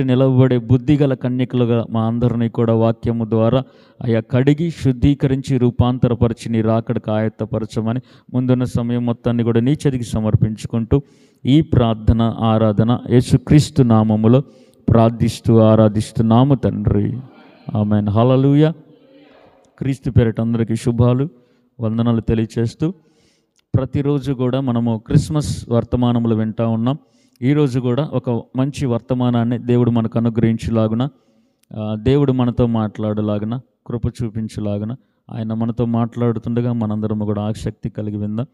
నిలవబడే బుద్ధిగల కన్యకలుగా మా అందరినీ కూడా వాక్యము ద్వారా అయా కడిగి శుద్ధీకరించి రూపాంతరపరిచి నీ రాకడకు ఆయత్తపరచమని ముందున్న సమయం మొత్తాన్ని కూడా నీ చేతికి సమర్పించుకుంటూ ఈ ప్రార్థన ఆరాధన యేసుక్రీస్తు నామములో ప్రార్థిస్తూ ఆరాధిస్తున్నాము తండ్రి. ఆమేన్. హల్లెలూయా. క్రీస్తు పేరిట అందరికీ శుభాలు వందనాలు తెలియచేస్తూ ప్రతిరోజు కూడా మనము క్రిస్మస్ వర్తమానములు వింటూ ఉన్నాం. ఈరోజు కూడా ఒక మంచి వర్తమానాన్ని దేవుడు మనకు అనుగ్రహించేలాగున, దేవుడు మనతో మాట్లాడేలాగున, కృప చూపించేలాగున ఆయన మనతో మాట్లాడుతుండగా మనందరము కూడా ఆసక్తి కలిగి విందాం.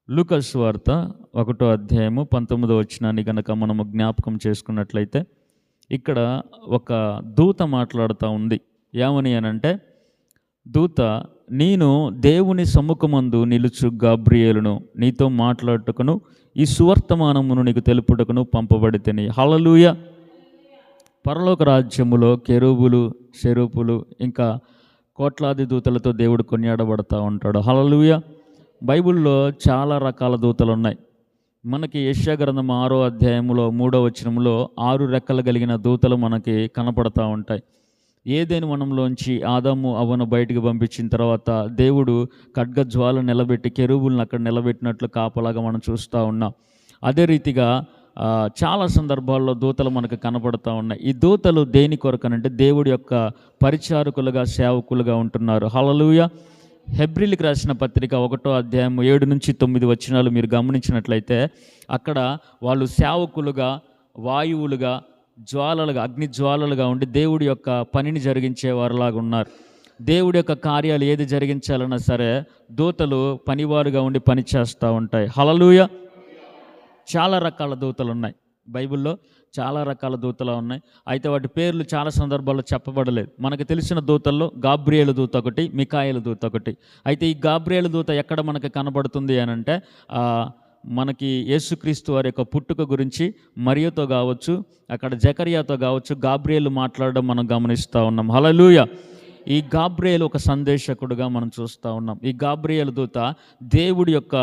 లూకా సువార్త 1వ అధ్యాయము 19వ వచనాన్ని కనుక మనము జ్ఞాపకం చేసుకున్నట్లయితే ఇక్కడ ఒక దూత మాట్లాడుతూ ఉంది. ఏమని అనంటే, దూత, నేను దేవుని సమ్ముఖమందు నిలుచు గాబ్రియేలును నీతో మాట్లాడుటకును ఈ సువర్తమానమును నీకు తెలుపుటకును పంపబడితిని. హల్లెలూయా. పరలోక రాజ్యములో కెరూబులు, సెరూపులు ఇంకా కోట్లాది దూతలతో దేవుడు కొనియాడబడతా ఉంటాడు. హల్లెలూయా. బైబిల్లో చాలా రకాల దూతలు ఉన్నాయి. మనకి యెషయా గ్రంథం 6వ అధ్యాయములో 3వ వచనములో 6 రెక్కలు కలిగిన దూతలు మనకి కనపడతా ఉంటాయి. ఏదైనా వనంలోంచి ఆదాము అవ్వను బయటికి పంపించిన తర్వాత దేవుడు ఖడ్గజ్వాల నిలబెట్టి కెరూబులను అక్కడ నిలబెట్టినట్లు కాపలాగా మనం చూస్తూ ఉన్నాం. అదే రీతిగా చాలా సందర్భాల్లో దూతలు మనకు కనపడుతూ ఉన్నాయి. ఈ దూతలు దేని కొరకనంటే దేవుడి యొక్క పరిచారకులుగా, సేవకులుగా ఉంటున్నారు. హల్లెలూయా. హెబ్రీలకు రాసిన పత్రిక 1వ అధ్యాయం 7 నుంచి 9 వచనాలు మీరు గమనించినట్లయితే అక్కడ వాళ్ళు సేవకులుగా, వాయువులుగా, జ్వాలలుగా, అగ్ని జ్వాలలుగా ఉండి దేవుడి యొక్క పనిని జరిగించే వారిలాగా ఉన్నారు. దేవుడి యొక్క కార్యాలు ఏది జరిగించాలన్నా సరే దూతలు పనివారుగా ఉండి పని చేస్తూ ఉంటాయి. హల్లెలూయా. చాలా రకాల దూతలు ఉన్నాయి బైబిల్లో, చాలా రకాల దూతలు ఉన్నాయి. అయితే వాటి పేర్లు చాలా సందర్భాల్లో చెప్పబడలేదు. మనకు తెలిసిన దూతల్లో గాబ్రియేలు దూత ఒకటి, మికాయేలు దూత ఒకటి. అయితే ఈ గాబ్రియేలు దూత ఎక్కడ మనకు కనబడుతుంది అని అంటే మనకి యేసుక్రీస్తు వారి యొక్క పుట్టుక గురించి మరియతో కావచ్చు, అక్కడ జకరియాతో కావచ్చు గాబ్రియేలు మాట్లాడడం మనం గమనిస్తూ ఉన్నాం. హల్లెలూయా. ఈ గాబ్రియేలు ఒక సందేశకుడుగా మనం చూస్తూ ఉన్నాం. ఈ గాబ్రియేలు దూత దేవుడి యొక్క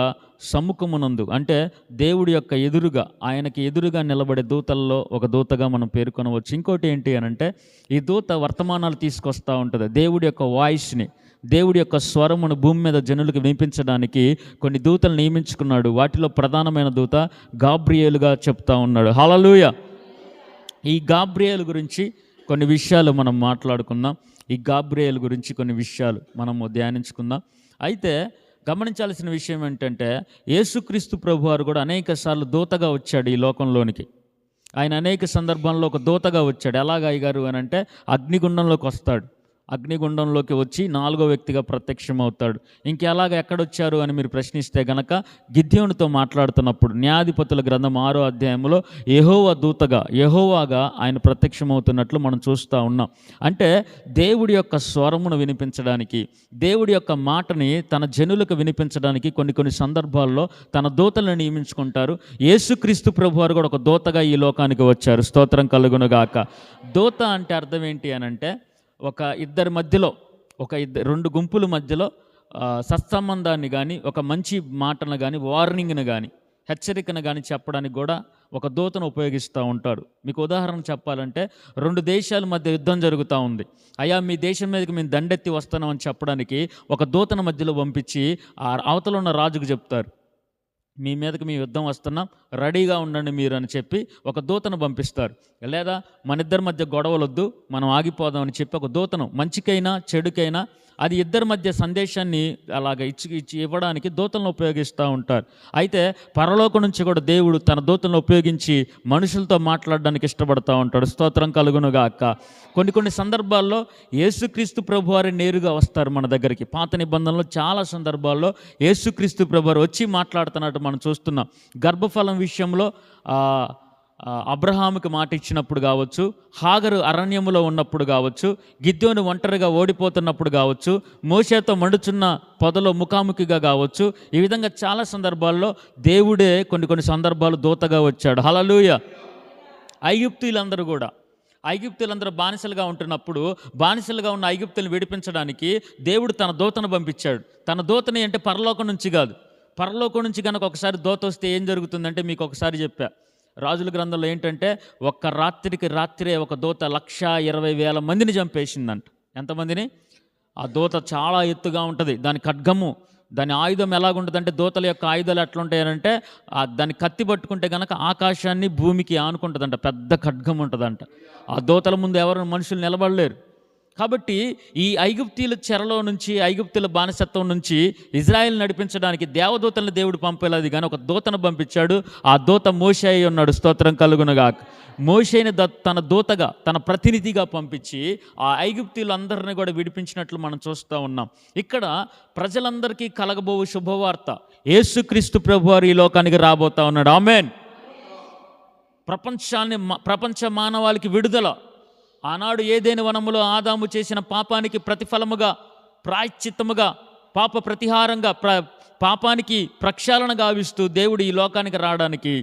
సమ్ముఖమునందు, అంటే దేవుడి యొక్క ఎదురుగా, ఆయనకి ఎదురుగా నిలబడే దూతల్లో ఒక దూతగా మనం పేర్కొనవచ్చు. ఇంకోటి ఏంటి అని అంటే, ఈ దూత వర్తమానాలు తీసుకొస్తూ ఉంటుంది. దేవుడి యొక్క వాయిస్ని, దేవుడి యొక్క స్వరమును భూమి మీద జనులకు వినిపించడానికి కొన్ని దూతలు నియమించుకున్నాడు. వాటిలో ప్రధానమైన దూత గాబ్రియేలుగా చెప్తా ఉన్నాడు. హల్లెలూయా. ఈ గాబ్రియేలు గురించి కొన్ని విషయాలు మనం మాట్లాడుకుందాం. ఈ గాబ్రియేలు గురించి కొన్ని విషయాలు మనము ధ్యానించుకుందాం. అయితే గమనించాల్సిన విషయం ఏంటంటే, యేసుక్రీస్తు ప్రభువారు కూడా అనేక సార్లు దూతగా వచ్చాడు ఈ లోకంలోనికి. ఆయన అనేక సందర్భాల్లో ఒక దూతగా వచ్చాడు. ఎలాగ అయ్యగారు అని అంటే, అగ్నిగుండంలోకి వస్తాడు. అగ్నిగుండంలోకి వచ్చి 4వ వ్యక్తిగా ప్రత్యక్షమవుతాడు. ఇంకెలాగ ఎక్కడొచ్చారు అని మీరు ప్రశ్నిస్తే గనక, గిద్యోనుతో మాట్లాడుతున్నప్పుడు న్యాయాధిపతుల గ్రంథం 6వ అధ్యాయంలో యెహోవాగా ఆయన ప్రత్యక్షమవుతున్నట్లు మనం చూస్తూ ఉన్నాం. అంటే దేవుడి యొక్క స్వరమును వినిపించడానికి, దేవుడి యొక్క మాటని తన జనులకు వినిపించడానికి కొన్ని సందర్భాల్లో తన దూతలను నియమించుకుంటారు. యేసుక్రీస్తు ప్రభువారు కూడా ఒక దూతగా ఈ లోకానికి వచ్చారు. స్తోత్రం కలుగునుగాక. దూత అంటే అర్థం ఏంటి అని అంటే, ఒక ఇద్దరి మధ్యలో, రెండు గుంపుల మధ్యలో సత్సంబంధాన్ని కానీ, ఒక మంచి మాటను కానీ, వార్నింగ్ను కానీ, హెచ్చరికను కానీ చెప్పడానికి కూడా ఒక దూతను ఉపయోగిస్తూ ఉంటారు. మీకు ఉదాహరణ చెప్పాలంటే, 2 దేశాల మధ్య యుద్ధం జరుగుతూ ఉంది. అయ్యా మీ దేశం మీదకి మేము దండెత్తి వస్తున్నామని చెప్పడానికి ఒక దూతను మధ్యలో పంపించి ఆ అవతల ఉన్న రాజుకు చెప్తారు, మీ మీదకి మీ యుద్ధం వస్తున్నాం, రెడీగా ఉండండి మీరు అని చెప్పి ఒక దూతను పంపిస్తారు. లేదా మన ఇద్దరి మధ్య గొడవలొద్దు, మనం ఆగిపోదామని చెప్పి ఒక దూతను, మంచికైనా చెడుకైనా, అది ఇద్దరి మధ్య సందేశాన్ని అలాగ ఇచ్చి ఇవ్వడానికి దూతలను ఉపయోగిస్తూ ఉంటారు. అయితే పరలోకం నుంచి కూడా దేవుడు తన దూతలను ఉపయోగించి మనుషులతో మాట్లాడడానికి ఇష్టపడుతూ ఉంటాడు. స్తోత్రం కలుగునుగాక. కొన్ని సందర్భాల్లో యేసుక్రీస్తు ప్రభువారు నేరుగా వస్తారు మన దగ్గరికి. పాత నిబంధనలో చాలా సందర్భాల్లో యేసుక్రీస్తు ప్రభువారు వచ్చి మాట్లాడుతున్నట్టు మనం చూస్తున్నాం. గర్భఫలం విషయంలో అబ్రహాముకి మాట ఇచ్చినప్పుడు కావచ్చు, హాగరు అరణ్యములో ఉన్నప్పుడు కావచ్చు, గిద్యోను ఒంటరిగా ఓడిపోతున్నప్పుడు కావచ్చు, మోషేతో మండుచున్న పొదలో ముఖాముఖిగా కావచ్చు, ఈ విధంగా చాలా సందర్భాల్లో దేవుడే కొన్ని సందర్భాలు దూతగా వచ్చాడు. హల్లెలూయా. ఐగుప్తీయులందరూ బానిసలుగా ఉంటున్నప్పుడు, బానిసలుగా ఉన్న ఐగుప్తులను విడిపించడానికి దేవుడు తన దూతను పంపించాడు. తన దూతని అంటే పరలోకం నుంచి కాదు. పరలోకం నుంచి కనుక ఒకసారి దూత వస్తే ఏం జరుగుతుందంటే మీకు ఒకసారి చెప్పా, రాజుల గ్రంథంలో ఏంటంటే ఒక్క రాత్రికి రాత్రే ఒక దూత 1,20,000 మందిని చంపేసిందంట. ఎంతమందిని? ఆ దూత చాలా ఎత్తుగా ఉంటుంది, దాని ఖడ్గము, దాని ఆయుధం ఎలాగుంటుందంటే, దూతల యొక్క ఆయుధాలు ఎట్లా ఉంటాయంటే దాన్ని కత్తి పట్టుకుంటే కనుక ఆకాశాన్ని భూమికి ఆనుకుంటుందంట, పెద్ద ఖడ్గం ఉంటుందంట. ఆ దూతల ముందు ఎవరు మనుషులు నిలబడలేరు. కాబట్టి ఈ ఐగుప్తీల చెరలో నుంచి, ఐగుప్తుల బానిసత్వం నుంచి ఇజ్రాయెల్ నడిపించడానికి దేవదూతలను దేవుడు పంపలేదు, కానీ ఒక దూతను పంపించాడు. ఆ దూత మోషే అయి ఉన్నాడు. స్తోత్రం కలుగునుగాక. మోషేని తన దూతగా, తన ప్రతినిధిగా పంపించి ఆ ఐగుప్తీలందరినీ కూడా విడిపించినట్లు మనం చూస్తూ ఉన్నాం. ఇక్కడ ప్రజలందరికీ కలగబోవు శుభవార్త, యేసుక్రీస్తు ప్రభువారు ఈ లోకానికి రాబోతా ఉన్నాడు. ఆమేన్. ప్రపంచ మానవాళికి విడుదల. ఆనాడు ఏదైనా వనములో ఆదాము చేసిన పాపానికి ప్రతిఫలముగా, ప్రాయశ్చిత్తముగా, పాప ప్రతిహారంగా, పాపానికి ప్రక్షాళన గావిస్తూ దేవుడు ఈ లోకానికి రావడానికి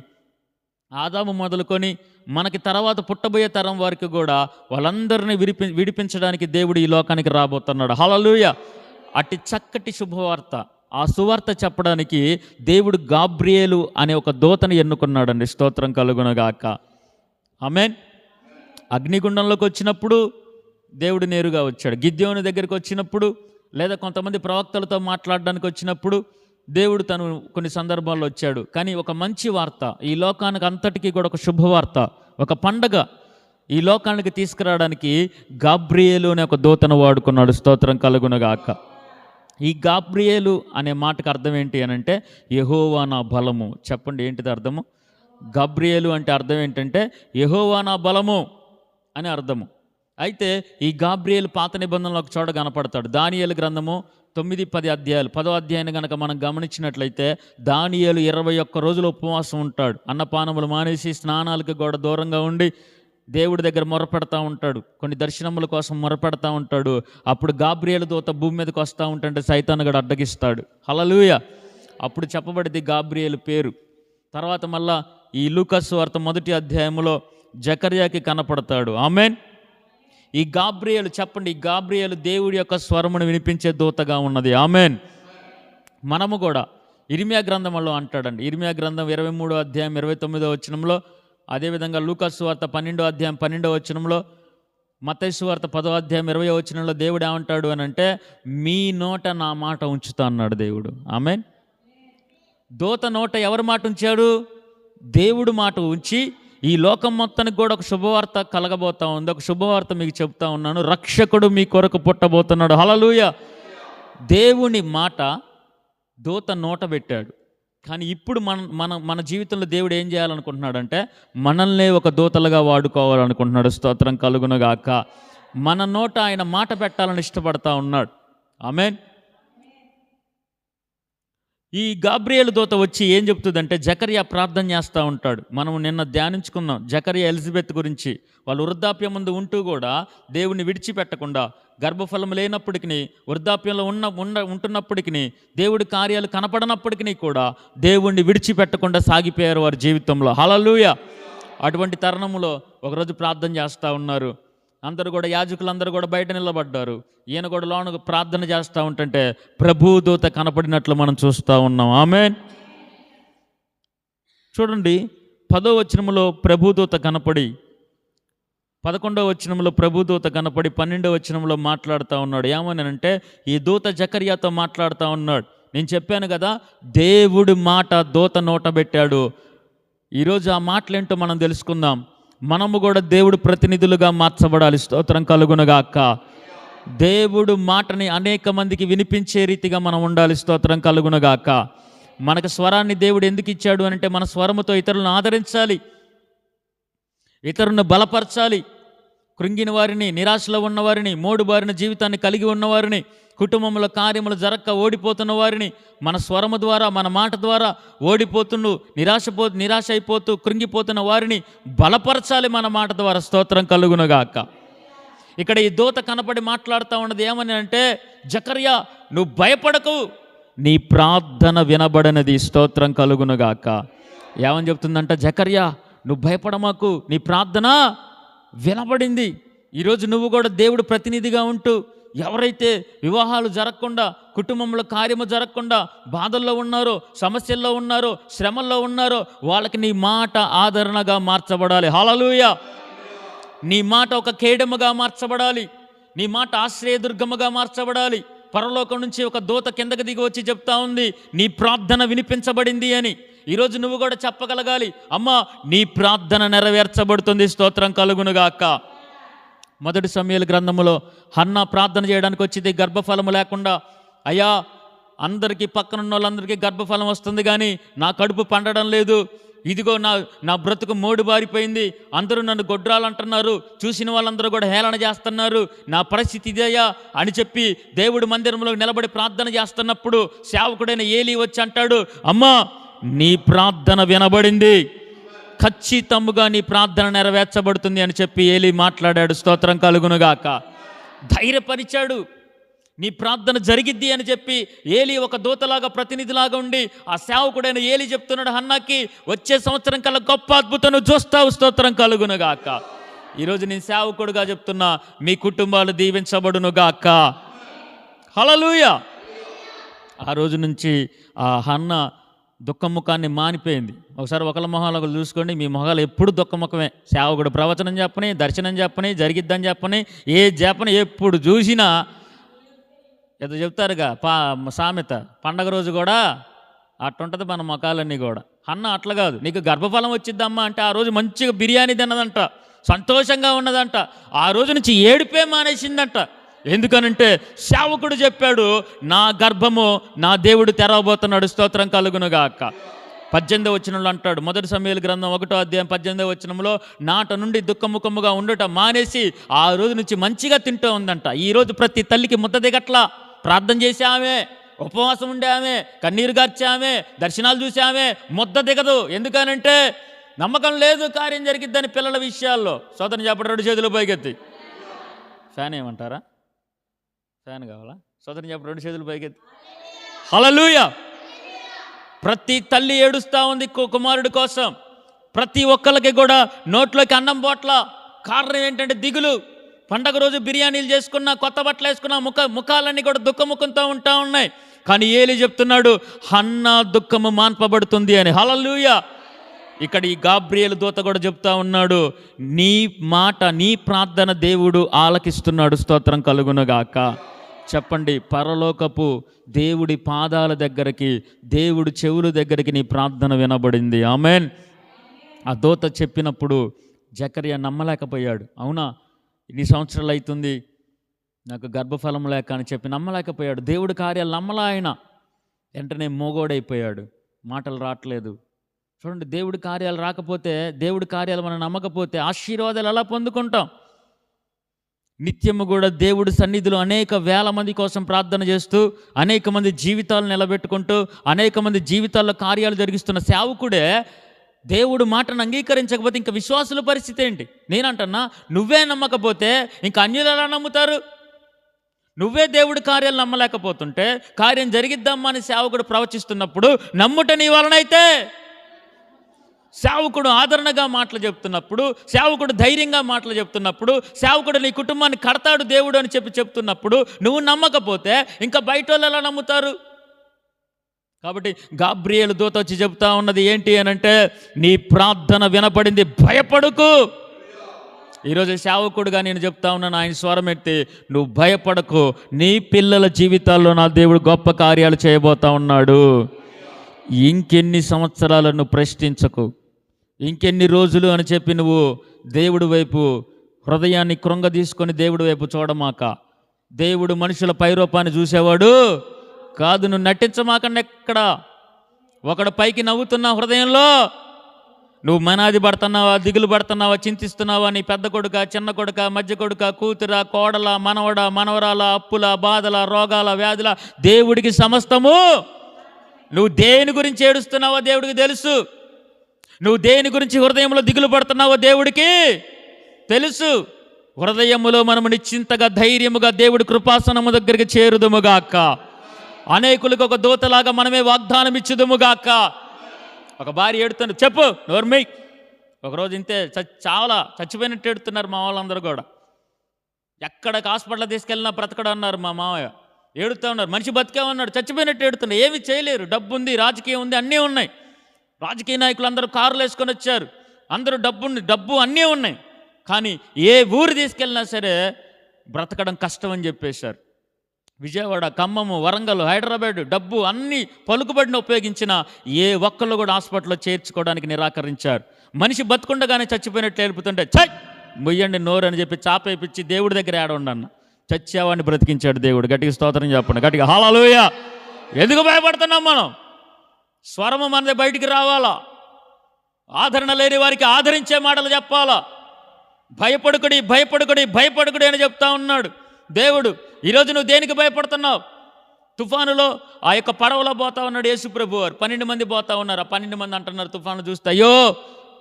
ఆదాము మొదలుకొని మనకి తర్వాత పుట్టబోయే తరం వారికి కూడా వాళ్ళందరినీ విడిపించడానికి దేవుడు ఈ లోకానికి రాబోతున్నాడు. హల్లెలూయా. అట్టి చక్కటి శుభవార్త, ఆ సువార్త చెప్పడానికి దేవుడు గాబ్రియేలు అనే ఒక దూతను ఎన్నుకున్నాడండి. స్తోత్రం కలుగునుగాక. ఆమేన్. అగ్నిగుండంలోకి వచ్చినప్పుడు దేవుడు నేరుగా వచ్చాడు. గిద్యోని దగ్గరికి వచ్చినప్పుడు, లేదా కొంతమంది ప్రవక్తలతో మాట్లాడడానికి వచ్చినప్పుడు దేవుడు తను కొన్ని సందర్భాల్లో వచ్చాడు. కానీ ఒక మంచి వార్త, ఈ లోకానికి అంతటికీ కూడా ఒక శుభవార్త, ఒక పండగ ఈ లోకానికి తీసుకురావడానికి గాబ్రియేలు అనే ఒక దూతను వాడుకున్నాడు. స్తోత్రం కలుగునుగాక. ఈ గాబ్రియేలు అనే మాటకు అర్థం ఏంటి అని అంటే, యెహోవా నా బలము. చెప్పండి, ఏంటిది అర్థము? గాబ్రియేలు అంటే అర్థం ఏంటంటే యెహోవా నా బలము అని అర్థము. అయితే ఈ గాబ్రియేలు పాత నిబంధనలో ఒక చోట కనపడతాడు. దానియేలు గ్రంథము 9-10 అధ్యాయాలు. 10వ అధ్యాయాన్ని కనుక మనం గమనించినట్లయితే దానియేలు 21 రోజులు ఉపవాసం ఉంటాడు. అన్నపానములు మానేసి స్నానాలకు కూడా దూరంగా ఉండి దేవుడి దగ్గర మొరపెడతా ఉంటాడు. కొన్ని దర్శనముల కోసం మొరపెడతా ఉంటాడు. అప్పుడు గాబ్రియేలు దూత భూమి మీదకి వస్తూ ఉంటుంటే సైతాను గడు అడ్డగిస్తాడు. హల్లెలూయా. అప్పుడు చెప్పబడింది గాబ్రియేలు పేరు. తర్వాత మళ్ళా ఈ లూకాసు వార్త 1వ అధ్యాయంలో జకర్యాకి కనపడతాడు. ఆమేన్. ఈ గాబ్రియేలు, చెప్పండి, ఈ గాబ్రియేలు దేవుడి యొక్క స్వరమును వినిపించే దూతగా ఉన్నది. ఆమేన్. మనము కూడా ఇర్మియా గ్రంథంలో అంటాడండి. ఇర్మియా గ్రంథం 23వ అధ్యాయం 29వ వచనంలో, అదేవిధంగా లూకాసు వార్త 12వ అధ్యాయం 12వ వచనంలో, మత్తయి సువార్త 10వ అధ్యాయం 20వ వచనంలో దేవుడు ఏమంటాడు అని అంటే, మీ నోట నా మాట ఉంచుతా అన్నాడు దేవుడు. ఆమేన్. దూత నోట ఎవరి మాట ఉంచాడు? దేవుడు మాట ఉంచి ఈ లోకం మొత్తానికి కూడా ఒక శుభవార్త కలగబోతా ఉంది. ఒక శుభవార్త మీకు చెప్తా ఉన్నాను. రక్షకుడు మీ కొరకు పుట్టబోతున్నాడు. హల్లెలూయా. దేవుని మాట దూత నోట పెట్టాడు. కానీ ఇప్పుడు మన జీవితంలో దేవుడు ఏం చేయాలనుకుంటున్నాడంటే మనల్ని ఒక దూతలుగా వాడుకోవాలనుకుంటున్నాడు. స్తోత్రం కలుగునుగాక. మన నోట ఆయన మాట పెట్టాలని ఇష్టపడతా ఉన్నాడు. ఆమేన్. ఈ గాబ్రియేలు దూత వచ్చి ఏం చెప్తుందంటే, జకర్యా ప్రార్థన చేస్తూ ఉంటాడు. మనం నిన్న ధ్యానించుకున్నాం జకర్యా ఎలిజబెత్ గురించి. వాళ్ళు వృద్ధాప్యం ముందు ఉంటూ కూడా దేవుని విడిచిపెట్టకుండా, గర్భఫలం లేనప్పటికీ, వృద్ధాప్యంలో ఉంటున్నప్పటికీ, దేవుడి కార్యాలు కనపడనప్పటికీ కూడా దేవుణ్ణి విడిచిపెట్టకుండా సాగిపోయారు వారి జీవితంలో. హల్లెలూయా. అటువంటి తరుణంలో ఒకరోజు ప్రార్థన చేస్తూ ఉన్నారు. అందరూ కూడా, యాజకులందరూ కూడా బయట నిలబడ్డారు. ఈయన కూడా లోన ప్రార్థన చేస్తూ ఉంటుంటే ప్రభుదూత కనపడినట్లు మనం చూస్తూ ఉన్నాం. ఆమేన్. చూడండి, 10వ వచనంలో ప్రభుదూత కనపడి, 11వ వచనంలో ప్రభుదూత కనపడి, 12వ వచనంలో మాట్లాడుతూ ఉన్నాడు. ఏమని అంటే, ఈ దూత జకర్యాతో మాట్లాడుతూ ఉన్నాడు. నేను చెప్పాను కదా, దేవుడి మాట దూత నోట పెట్టాడు. ఈరోజు ఆ మాటలేంటో మనం తెలుసుకుందాం. మనము కూడా దేవుడు ప్రతినిధులుగా మార్చబడాలి. స్తోత్రం కలుగునుగాక. దేవుడు మాటని అనేక మందికి వినిపించే రీతిగా మనం ఉండాలి. స్తోత్రం కలుగునుగాక. మనకు స్వరాన్ని దేవుడు ఎందుకు ఇచ్చాడు అంటే మన స్వరముతో ఇతరులను ఆదరించాలి, ఇతరులను బలపరచాలి. కృంగిన వారిని, నిరాశలో ఉన్నవారిని, మోడుబారిన జీవితాన్ని కలిగి ఉన్నవారిని, కుటుంబంలో కార్యములు జరక్క ఓడిపోతున్న వారిని మన స్వరము ద్వారా, మన మాట ద్వారా నిరాశ అయిపోతూ కృంగిపోతున్న వారిని బలపరచాలి మన మాట ద్వారా. స్తోత్రం కలుగునుగాక. ఇక్కడ ఈ దూత కనపడి మాట్లాడుతూ ఉన్నది ఏమని అంటే, జకర్యా నువ్వు భయపడకు, నీ ప్రార్థన వినబడనది. స్తోత్రం కలుగునుగాక. ఏమని చెప్తుందంట, జకర్యా నువ్వు భయపడమాకు, నీ ప్రార్థన వినబడింది. ఈరోజు నువ్వు కూడా దేవుడు ప్రతినిధిగా ఉంటూ ఎవరైతే వివాహాలు జరగకుండా, కుటుంబంలో కార్యము జరగకుండా బాధల్లో ఉన్నారో, సమస్యల్లో ఉన్నారో, శ్రమల్లో ఉన్నారో వాళ్ళకి నీ మాట ఆదరణగా మార్చబడాలి. హల్లెలూయా. నీ మాట ఒక కేడముగా మార్చబడాలి. నీ మాట ఆశ్రయదుర్గముగా మార్చబడాలి. పరలోకం నుంచి ఒక దూత కిందకి దిగి వచ్చి చెప్తా ఉంది, నీ ప్రార్థన వినిపించబడింది అని. ఈరోజు నువ్వు కూడా చెప్పగలగాలి, అమ్మా నీ ప్రార్థన నెరవేర్చబడుతుంది, స్తోత్రం కలుగునుగాక. మొదటి సమూయేలు గ్రంథములో హన్నా ప్రార్థన చేయడానికి వచ్చింది గర్భఫలము లేకుండా. అయ్యా, అందరికీ పక్కనున్న వాళ్ళందరికీ గర్భఫలం వస్తుంది కానీ నా కడుపు పండడం లేదు, ఇదిగో నా బ్రతుకు మోడు బారిపోయింది, అందరూ నన్ను గొడ్రాలంటున్నారు, చూసిన వాళ్ళందరూ కూడా హేళన చేస్తున్నారు, నా పరిస్థితి ఇదేయా అని చెప్పి దేవుడి మందిరంలో నిలబడి ప్రార్థన చేస్తున్నప్పుడు సేవకుడైన ఏలీ వచ్చి అంటాడు, అమ్మా నీ ప్రార్థన వినబడింది, ఖచ్చితంగా నీ ప్రార్థన నెరవేర్చబడుతుంది అని చెప్పి ఏలీ మాట్లాడాడు. స్తోత్రం కలుగునుగాక. ధైర్యపరిచాడు. నీ ప్రార్థన జరిగిద్ది అని చెప్పి ఏలీ ఒక దూతలాగా, ప్రతినిధిలాగా ఉండి ఆ సేవకుడైన ఏలీ చెప్తున్నాడు హన్నాకి, వచ్చే సంవత్సరం కల్లా గొప్ప అద్భుతం చూస్తావు, స్తోత్రం కలుగునుగాక. ఈరోజు నేను సేవకుడుగా చెప్తున్నా, మీ కుటుంబాలు దీవించబడునుగాక. హల్లెలూయా. ఆ రోజు నుంచి ఆ హన్నా దుఃఖముఖాన్ని మానిపోయింది. ఒకసారి ఒకళ్ళ మొహాలు చూసుకోండి, మీ మొహాలు ఎప్పుడు దుఃఖముఖమే. సేవకుడు ప్రవచనం చెప్పని, దర్శనం చెప్పని, జరిగిద్దని చెప్పని, ఏ చెప్పని, ఎప్పుడు చూసినా ఏదో చెప్తారుగా సామెత, పండగ రోజు కూడా అట్టుంటుంది మన మొఖాలన్నీ కూడా. అన్న అట్లా కాదు, నీకు గర్భఫలం వచ్చిద్దమ్మా అంటే ఆ రోజు మంచిగా బిర్యానీ తిన్నదంట, సంతోషంగా ఉన్నదంట, ఆ రోజు నుంచి ఏడుపే మానేసిందంట. ఎందుకనంటే సేవకుడు చెప్పాడు, నా గర్భము నా దేవుడు తెరవబోతున్నాడు, స్తోత్రం కలుగునుగాక. 18వ వచనంలో అంటాడు, మొదటి సమూయేలు గ్రంథం 1వ అధ్యాయం 18వ వచనంలో, నాట నుండి దుఃఖముఖముగా ఉండటం మానేసి ఆ రోజు నుంచి మంచిగా తింటూ ఉందంట. ఈరోజు ప్రతి తల్లికి ముద్ద దిగట్లా, ప్రార్థన చేసే ఆమె, ఉపవాసం ఉండే ఆమె, కన్నీరు గార్చే ఆమె, దర్శనాలు చూసే ఆమె ముద్ద దిగదు. ఎందుకనంటే నమ్మకం లేదు కార్యం జరిగిద్దని పిల్లల విషయాల్లో. సోదరుని చెప్పడం 2 చేతులు పైకెత్తి. ఫ్యాన్ ఏమంటారా? ఫ్యాన్ కావాలా? సోదరుని చెప్పడం 2 చేతులు పైకెత్తి. హల్లెలూయా. ప్రతి తల్లి ఏడుస్తూ ఉంది కుమారుడి కోసం. ప్రతి ఒక్కరికి కూడా నోట్లోకి అన్నం పోట్ల. కారణం ఏంటంటే దిగులు. పండగ రోజు బిర్యానీలు చేసుకున్నా, కొత్త బట్టలు వేసుకున్నా, ముఖాలన్నీ కూడా దుఃఖముఖంతో ఉంటా ఉన్నాయి. కానీ ఏలీ చెప్తున్నాడు, హన్నా దుఃఖము మాన్పబడుతుంది అని. హల్లెలూయా. ఇక్కడ ఈ గాబ్రియేలు దూత కూడా చెప్తా ఉన్నాడు, నీ మాట, నీ ప్రార్థన దేవుడు ఆలకిస్తున్నాడు, స్తోత్రం కలుగునుగాక. చెప్పండి, పరలోకపు దేవుడి పాదాల దగ్గరికి, దేవుడి చెవుల దగ్గరికి నీ ప్రార్థన వినబడింది. ఆమెన్. ఆ దూత చెప్పినప్పుడు జకరియా నమ్మలేకపోయాడు. అవునా, ఇన్ని సంవత్సరాలు అవుతుంది నాకు గర్భఫలం లేక అని చెప్పి నమ్మలేకపోయాడు. దేవుడి కార్యాలు నమ్మలా ఆయన. వెంటనే మోగోడైపోయాడు, మాటలు రావట్లేదు. చూడండి, దేవుడి కార్యాలు రాకపోతే, దేవుడి కార్యాలు మనం నమ్మకపోతే ఆశీర్వాదాలు ఎలా పొందుకుంటాం? నిత్యము కూడా దేవుడి సన్నిధిలో అనేక వేల మంది కోసం ప్రార్థన చేస్తూ, అనేక మంది జీవితాలు నిలబెట్టుకుంటూ, అనేక మంది జీవితాల్లో కార్యాలు జరిగిస్తున్న సేవకుడే దేవుడు మాటను అంగీకరించకపోతే ఇంకా విశ్వాసుల పరిస్థితి ఏంటి? నేనంటున్నా, నువ్వే నమ్మకపోతే ఇంకా అన్యులు ఎలా నమ్ముతారు? నువ్వే దేవుడి కార్యాలు నమ్మలేకపోతుంటే, కార్యం జరిగిద్దామా అని సేవకుడు ప్రవచిస్తున్నప్పుడు నమ్ముట నీ వలనైతే, సేవకుడు ఆదరణగా మాటలు చెప్తున్నప్పుడు, సేవకుడు ధైర్యంగా మాటలు చెప్తున్నప్పుడు, సేవకుడు నీ కుటుంబాన్ని కడతాడు దేవుడు అని చెప్తున్నప్పుడు నువ్వు నమ్మకపోతే ఇంకా బయట వాళ్ళు ఎలా నమ్ముతారు? కాబట్టి గాబ్రియేలు దూత వచ్చి చెప్తా ఉన్నది ఏంటి అనంటే, నీ ప్రార్థన వినపడింది, భయపడకు. ఈరోజు సేవకుడుగా నేను చెప్తా ఉన్నాను, ఆయన స్వరం ఎత్తి, నువ్వు భయపడకు, నీ పిల్లల జీవితాల్లో నా దేవుడు గొప్ప కార్యాలు చేయబోతా ఉన్నాడు. ఇంకెన్ని సంవత్సరాలను ప్రశ్నించకు, ఇంకెన్ని రోజులు అని చెప్పి నువ్వు దేవుడి వైపు హృదయాన్ని కృంగదీసుకొని దేవుడి వైపు చూడమాక. దేవుడు మనుషుల పైరూపాన్ని చూసేవాడు కాదు. నువ్వు నటించమాకండి. ఎక్కడ ఒకడు పైకి నవ్వుతున్నా హృదయంలో నువ్వు మనాది పడుతున్నావా, దిగులు పడుతున్నావా, చింతిస్తున్నావా, నీ పెద్ద కొడుక, చిన్న కొడుక, మధ్య కొడుక, కూతుర, కోడల, మనవడ, మనవరాల, అప్పుల, బాధల, రోగాల, వ్యాధుల, దేవుడికి సమస్తము. నువ్వు దేని గురించి ఏడుస్తున్నావో దేవుడికి తెలుసు. నువ్వు దేని గురించి హృదయంలో దిగులు పడుతున్నావో దేవుడికి తెలుసు. హృదయములో మనము నిశ్చింతగా, ధైర్యముగా దేవుడి కృపాసనము దగ్గరికి చేరుదుముగాక. అనేకులకు ఒక దూతలాగా మనమే వాగ్దానం ఇచ్చుదుముగాక. ఒక భార్య ఏడుతుంది, చెప్పు నోర్మి. ఒకరోజు ఇంతే చాలా చచ్చిపోయినట్టు ఏడుతున్నారు మా వాళ్ళందరూ కూడా. ఎక్కడికి హాస్పిటల్ తీసుకెళ్ళినా బ్రతకడం అన్నారు మా మామయ్య. ఏడుతూ ఉన్నారు. మనిషి బతికే ఉన్నాడు, చచ్చిపోయినట్టు ఏడుతున్నారు. ఏమి చేయలేరు. డబ్బు ఉంది, రాజకీయం ఉంది, అన్నీ ఉన్నాయి. రాజకీయ నాయకులు అందరూ కారులు వేసుకొని వచ్చారు. అందరూ డబ్బు అన్నీ ఉన్నాయి. కానీ ఏ ఊరు తీసుకెళ్ళినా సరే బ్రతకడం కష్టం అని చెప్పేశారు. విజయవాడ, ఖమ్మము, వరంగల్, హైదరాబాద్ డబ్బు అన్ని పలుకుబడిని ఉపయోగించిన ఏ ఒక్కళ్ళు కూడా హాస్పిటల్లో చేర్చుకోవడానికి నిరాకరించారు. మనిషి బతుకుండగానే చచ్చిపోయినట్లు ఏలుపుతుంటే ఛై మొయ్యండి నోరు అని చెప్పి చాపేపించి దేవుడి దగ్గర ఆడవుండన్న చచ్చేవాడిని బ్రతికించాడు దేవుడు. గట్టిగా స్తోత్రం చెప్పండి, గట్టిగా హల్లెలూయా. ఎందుకు భయపడుతున్నాం మనం? స్వరము మనది బయటికి రావాలా. ఆదరణ లేని వారికి ఆదరించే మాటలు చెప్పాలా. భయపడుకుడి భయపడుకుడి భయపడుకుడి అని చెప్తా ఉన్నాడు దేవుడు. ఈరోజు నువ్వు దేనికి భయపడుతున్నావు? తుఫానులో ఆ యొక్క పడవలో పోతా ఉన్నాడు యేసుప్రభు వారు. 12 మంది పోతా ఉన్నారు. ఆ 12 మంది అంటున్నారు తుఫాను చూస్తే, అయ్యో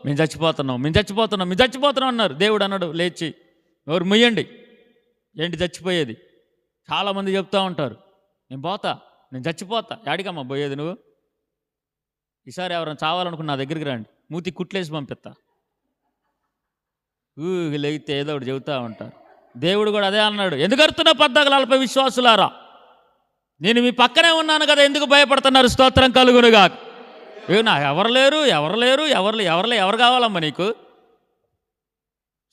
మేము చచ్చిపోతున్నాం అన్నారు. దేవుడు అన్నాడు, లేచి ఎవరు ముయ్యండి. ఏంటి చచ్చిపోయేది? చాలామంది చెప్తా ఉంటారు, నేను చచ్చిపోతా. యాడికమ్మా పోయేది నువ్వు? ఈసారి ఎవరైనా చావాలనుకున్న నా దగ్గరికి రండి, మూతి కుట్లేసి పంపిస్తా. లేగితే ఏదో ఒకటి చెబుతూ ఉంటారు. దేవుడు కూడా అదే అన్నాడు, ఎందుకు అరుతున్నా పద్దగలాలపై విశ్వాసులారా, నేను మీ పక్కనే ఉన్నాను కదా, ఎందుకు భయపడుతున్నారు? స్తోత్రం కలుగునుగా. ఎవరు కావాలమ్మా నీకు?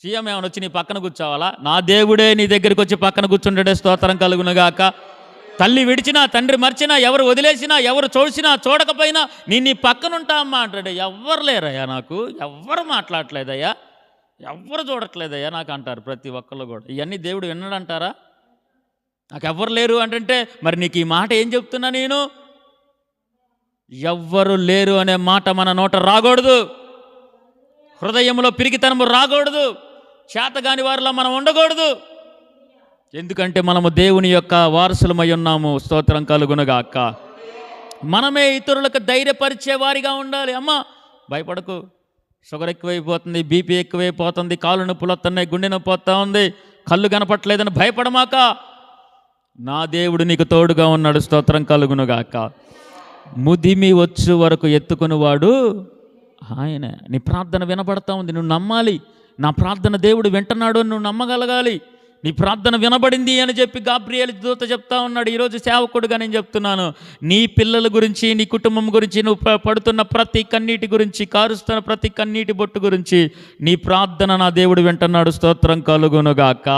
సీఎం ఏమైనా వచ్చి నీ పక్కన కూర్చోవాలా? నా దేవుడే నీ దగ్గరికి వచ్చి పక్కన కూర్చుంటాడే. స్తోత్రం కలుగునుగాక. తల్లి విడిచినా, తండ్రి మర్చినా, ఎవరు వదిలేసినా, ఎవరు చూసినా చూడకపోయినా నేను నీ పక్కన ఉంటా అమ్మా అంటాడు. ఎవ్వరు లేరయ్యా నాకు, ఎవ్వరు మాట్లాడట్లేదయ్యా, ఎవ్వరు చూడట్లేదయ్యా నాకు అంటారు ప్రతి ఒక్కళ్ళు కూడా. ఇవన్నీ దేవుడు విన్నాడంటారా? నాకు ఎవ్వరు లేరు అంటే మరి నీకు ఈ మాట ఏం చెప్తున్నా నేను? ఎవ్వరు లేరు అనే మాట మన నోట రాకూడదు. హృదయంలో పిరికితనము రాకూడదు. చేతగాని వారిలో మనం ఉండకూడదు. ఎందుకంటే మనము దేవుని యొక్క వారసులమై ఉన్నాము. స్తోత్రం కలుగునుగాక. మనమే ఇతరులకు ధైర్యపరిచే వారిగా ఉండాలి. అమ్మ భయపడకు, షుగర్ ఎక్కువైపోతుంది, బీపీ ఎక్కువైపోతుంది, కాళ్ళు నొప్పులు వస్తున్నాయి, గుండె నొప్పి వస్తూ ఉంది, కళ్ళు కనపట్లేదని భయపడమాక. నా దేవుడు నీకు తోడుగా ఉన్నాడు. స్తోత్రం కలుగునుగాక. ముదిమి వచ్చు వరకు ఎత్తుకునివాడు ఆయన. నీ ప్రార్థన వినబడతా ఉంది, నువ్వు నమ్మాలి. నా ప్రార్థన దేవుడు వింటున్నాడు అని నువ్వు నమ్మగలగాలి. నీ ప్రార్థన వినబడింది అని చెప్పి గాబ్రియేలు దూత చెప్తా ఉన్నాడు. ఈరోజు సేవకుడుగా నేను చెప్తున్నాను, నీ పిల్లల గురించి, నీ కుటుంబం గురించి, నువ్వు పడుతున్న ప్రతి కన్నీటి గురించి, కారుస్తున్న ప్రతి కన్నీటి బొట్టు గురించి నీ ప్రార్థన నా దేవుడు వింటున్నాడు. స్తోత్రం కలుగునుగాక.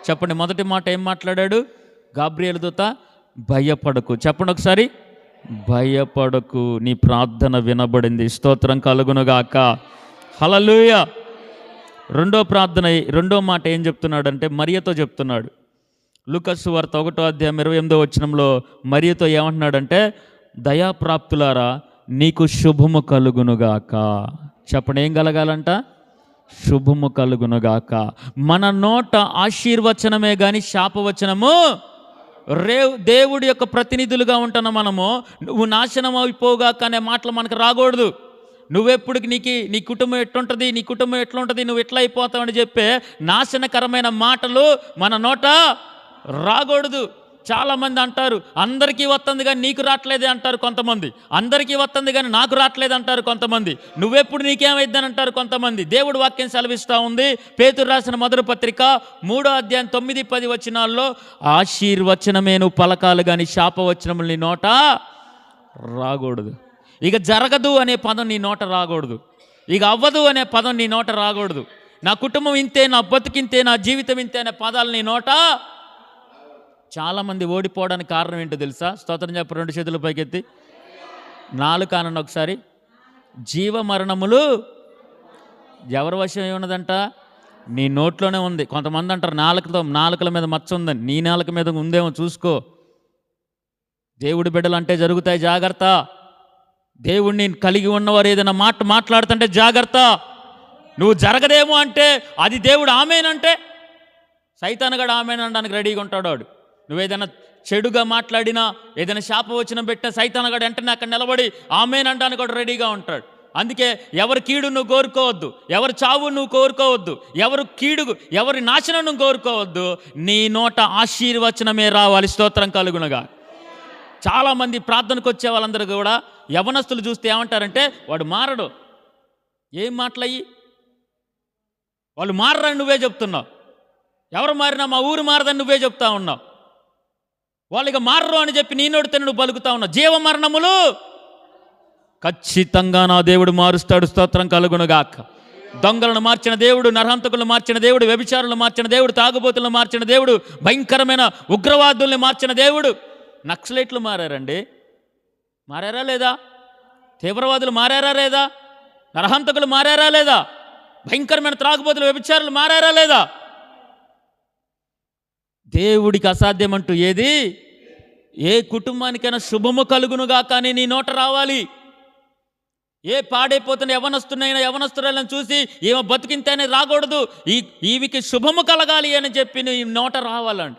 చెప్పండి, మొదటి మాట ఏం మాట్లాడాడు గాబ్రియేలు దూత? భయపడకు. చెప్పండి ఒకసారి, భయపడకు, నీ ప్రార్థన వినబడింది. స్తోత్రం కలుగునుగాక. హల్లెలూయా. రెండో మాట ఏం చెప్తున్నాడంటే మరియతో చెప్తున్నాడు. లూకా సువార్త 1వ అధ్యాయం 28వ వచనంలో మరియతో ఏమంటున్నాడంటే, దయాప్రాప్తులారా నీకు శుభము కలుగునుగాక. చెప్పండి, ఏం కలగాలంట? శుభము కలుగునుగాక. మన నోట ఆశీర్వచనమే కానీ శాపవచనము దేవుడి యొక్క ప్రతినిధులుగా ఉంటున్న మనము, నువ్వు నాశనం అయిపోగాక అనే మాటలు మనకు రాకూడదు. నువ్వెప్పుడు నీ కుటుంబం ఎట్లుంటుంది, నీ కుటుంబం ఎట్లుంటుంది, నువ్వు ఎట్లా అయిపోతావని చెప్పే నాశనకరమైన మాటలు మన నోట రాకూడదు. చాలామంది అంటారు, అందరికీ వస్తుంది కానీ నీకు రావట్లేదే అంటారు కొంతమంది. అందరికీ వస్తుంది కానీ నాకు రావట్లేదు అంటారు కొంతమంది. నువ్వెప్పుడు నీకేమైద్దని అంటారు కొంతమంది. దేవుడు వాక్యం సెలవిస్తూ ఉంది. పేతురు రాసిన మొదటి పత్రిక 3వ అధ్యాయం 9-10 వచనాల్లో, ఆశీర్వచనమే నువ్వు పలకాలు కానీ శాపవచనములు నీ నోట రాకూడదు. ఇక జరగదు అనే పదం నీ నోట రాకూడదు. ఇక అవ్వదు అనే పదం నీ నోట రాకూడదు. నా కుటుంబం ఇంతే, నా బతుకింతే, నా జీవితం ఇంతే అనే పదాలు నీ నోట. చాలామంది ఓడిపోవడానికి కారణం ఏంటో తెలుసా? స్తోత్రం చెప్ప, 2 చేతుల పైకెత్తి. నాలుక అనండి ఒకసారి. జీవమరణములు ఎవరి వశం ఏమున్నదంట? నీ నోట్లోనే ఉంది. కొంతమంది అంటారు నాలుకల మీద మచ్చ ఉందని. నీ నాలుక మీద ఉందేమో చూసుకో. దేవుడి బిడ్డలు అంటే జరుగుతాయి, జాగ్రత్త. దేవుణ్ణి కలిగి ఉన్నవారు ఏదైనా మాట్లాడుతుంటే జాగ్రత్త. నువ్వు జరగదేమో అంటే అది దేవుడు ఆమేనంటే సైతానుగాడు ఆమేన్ అనడానికి రెడీగా ఉంటాడు వాడు. నువ్వేదైనా చెడుగా మాట్లాడినా, ఏదైనా శాపవచనం పెట్టినా సైతానుగాడు వెంటనే అక్కడ నిలబడి ఆమేన్ అనడానికి కూడా రెడీగా ఉంటాడు. అందుకే ఎవరి కీడు నువ్వు కోరుకోవద్దు, ఎవరి చావు నువ్వు కోరుకోవద్దు, ఎవరి నాశనం నువ్వు కోరుకోవద్దు. నీ నోట ఆశీర్వచనమే రావాలి. స్తోత్రం కలుగునుగా. చాలామంది ప్రార్థనకు వచ్చే వాళ్ళందరూ కూడా యవనస్తులు చూస్తే ఏమంటారంటే, వాడు మారడు. ఏం మాటలయ్యి? వాళ్ళు మారరని నువ్వే చెప్తున్నావు. ఎవరు మారినా మా ఊరు మారదని నువ్వే చెప్తా ఉన్నావు. వాళ్ళకి మారరు అని చెప్పి నీ నోటితో నువ్వు పలుకుతా ఉన్నావు. జీవ మరణములు ఖచ్చితంగా నా దేవుడు మారుస్తాడు. స్తోత్రం కలుగునుగాక. దొంగలను మార్చిన దేవుడు, నరహంతకులను మార్చిన దేవుడు, వ్యభిచారులను మార్చిన దేవుడు, తాగుబోతులను మార్చిన దేవుడు, భయంకరమైన ఉగ్రవాదుల్ని మార్చిన దేవుడు. నక్సలైట్లు మారారండి, మారారా లేదా? తీవ్రవాదులు మారారా లేదా? నరహంతకులు మారారా లేదా? భయంకరమైన త్రాగుబోతులు, వ్యభిచారులు మారారా లేదా? దేవుడికి అసాధ్యమంటూ ఏది? ఏ కుటుంబానికైనా శుభము కలుగునుగా కానీ నీ నోట రావాలి. ఏ పాడైపోతున్న యవనస్తురాలను చూసి ఏమో బతికింతేనే రాకూడదు. ఈవికి శుభము కలగాలి అని చెప్పి నీ నోట రావాలండి.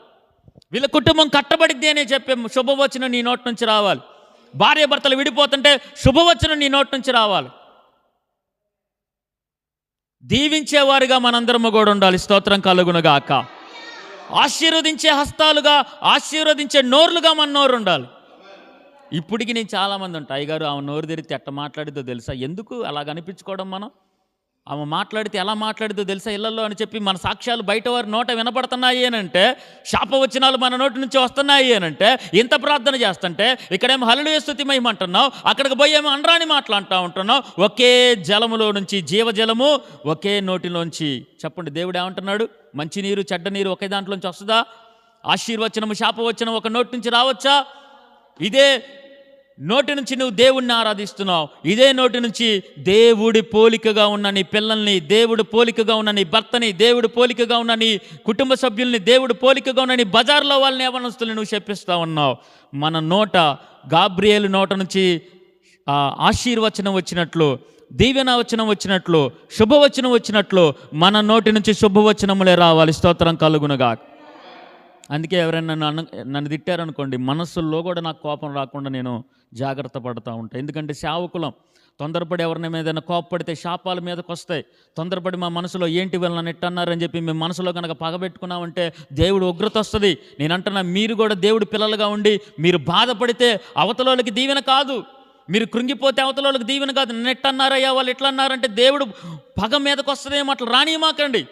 వీళ్ళ కుటుంబం కట్టబడిద్ది అని చెప్పే శుభవచనం నీ నోటి నుంచి రావాలి. భార్య భర్తలు విడిపోతుంటే శుభవచనం నీ నోటి నుంచి రావాలి. దీవించేవారుగా మనందరము కూడా ఉండాలి. స్తోత్రం కలుగునుగాక. ఆశీర్వదించే హస్తాలుగా, ఆశీర్వదించే నోర్లుగా మన నోరు ఉండాలి. ఇప్పటికి నేను చాలామంది ఉంటాయి, అయ్యగారు ఆమె నోరు తెరిస్తే ఎట్ట మాట్లాడిద్దో తెలుసా? ఎందుకు అలా కనిపించుకోవడం? మనం ఆమె మాట్లాడితే ఎలా మాట్లాడిద్దో తెలుసా ఇళ్లలో అని చెప్పి మన సాక్ష్యాలు బయట వారి నోట వినపడుతున్నాయి అనంటే, శాపవచనాలు మన నోటి నుంచి వస్తున్నాయి అనంటే, ఇంత ప్రార్థన చేస్తుంటే ఇక్కడేమో హల్లెలూయా స్తుతి మహిమ అంటున్నావు, అక్కడికి పోయి ఏమో అనరాని మాటలు అంటూ ఉంటున్నావు. ఒకే జలములో నుంచి, జీవజలము ఒకే నోటిలోంచి. చెప్పండి, దేవుడు ఏమంటున్నాడు? మంచినీరు చెడ్డ నీరు ఒకే దాంట్లోంచి వస్తుందా? ఆశీర్వచనము శాపవచనం ఒక నోటి నుంచి రావచ్చా? ఇదే నోటి నుంచి నువ్వు దేవుణ్ణి ఆరాధిస్తున్నావు. ఇదే నోటి నుంచి దేవుడి పోలికగా ఉన్న నీ పిల్లల్ని, దేవుడి పోలికగా ఉన్న నీ భర్తని, దేవుడి పోలికగా ఉన్న నీ కుటుంబ సభ్యుల్ని, దేవుడి పోలికగా ఉన్న నీ బజార్లో వాళ్ళని యవనస్తుల్ని నువ్వు చెప్పిస్తూ ఉన్నావు. మన నోట గాబ్రియేలు నోట నుంచి ఆశీర్వచనం వచ్చినట్లు, దీవెన వచనం వచ్చినట్లు, శుభవచనం వచ్చినట్లు మన నోటి నుంచి శుభవచనములే రావాలి. స్తోత్రం కలుగునుగా. అందుకే ఎవరైనా నన్ను తిట్టారనుకోండి, మనస్సుల్లో కూడా నాకు కోపం రాకుండా నేను జాగ్రత్త పడుతూ ఉంటాను. ఎందుకంటే సేవకులం, తొందరపడి ఎవరిని మీద కోపపడితే శాపాల మీదకి వస్తాయి. తొందరపడి మా మనసులో ఏంటి వీళ్ళని ఎట్టన్నారని చెప్పి మేము మనసులో కనుక పగబెట్టుకున్నామంటే దేవుడు ఉగ్రత వస్తుంది. నేను అంటున్నా, మీరు కూడా దేవుడు పిల్లలుగా ఉండి మీరు బాధపడితే అవతలోళ్ళకి దీవెన కాదు, మీరు కృంగిపోతే అవతలోళ్ళకి దీవెన కాదు. నేను ఎట్టన్నారయ్యా వాళ్ళు ఎట్లా అన్నారంటే దేవుడు పగ మీదకి వస్తుందేమో, అట్లా రానిమాకండి.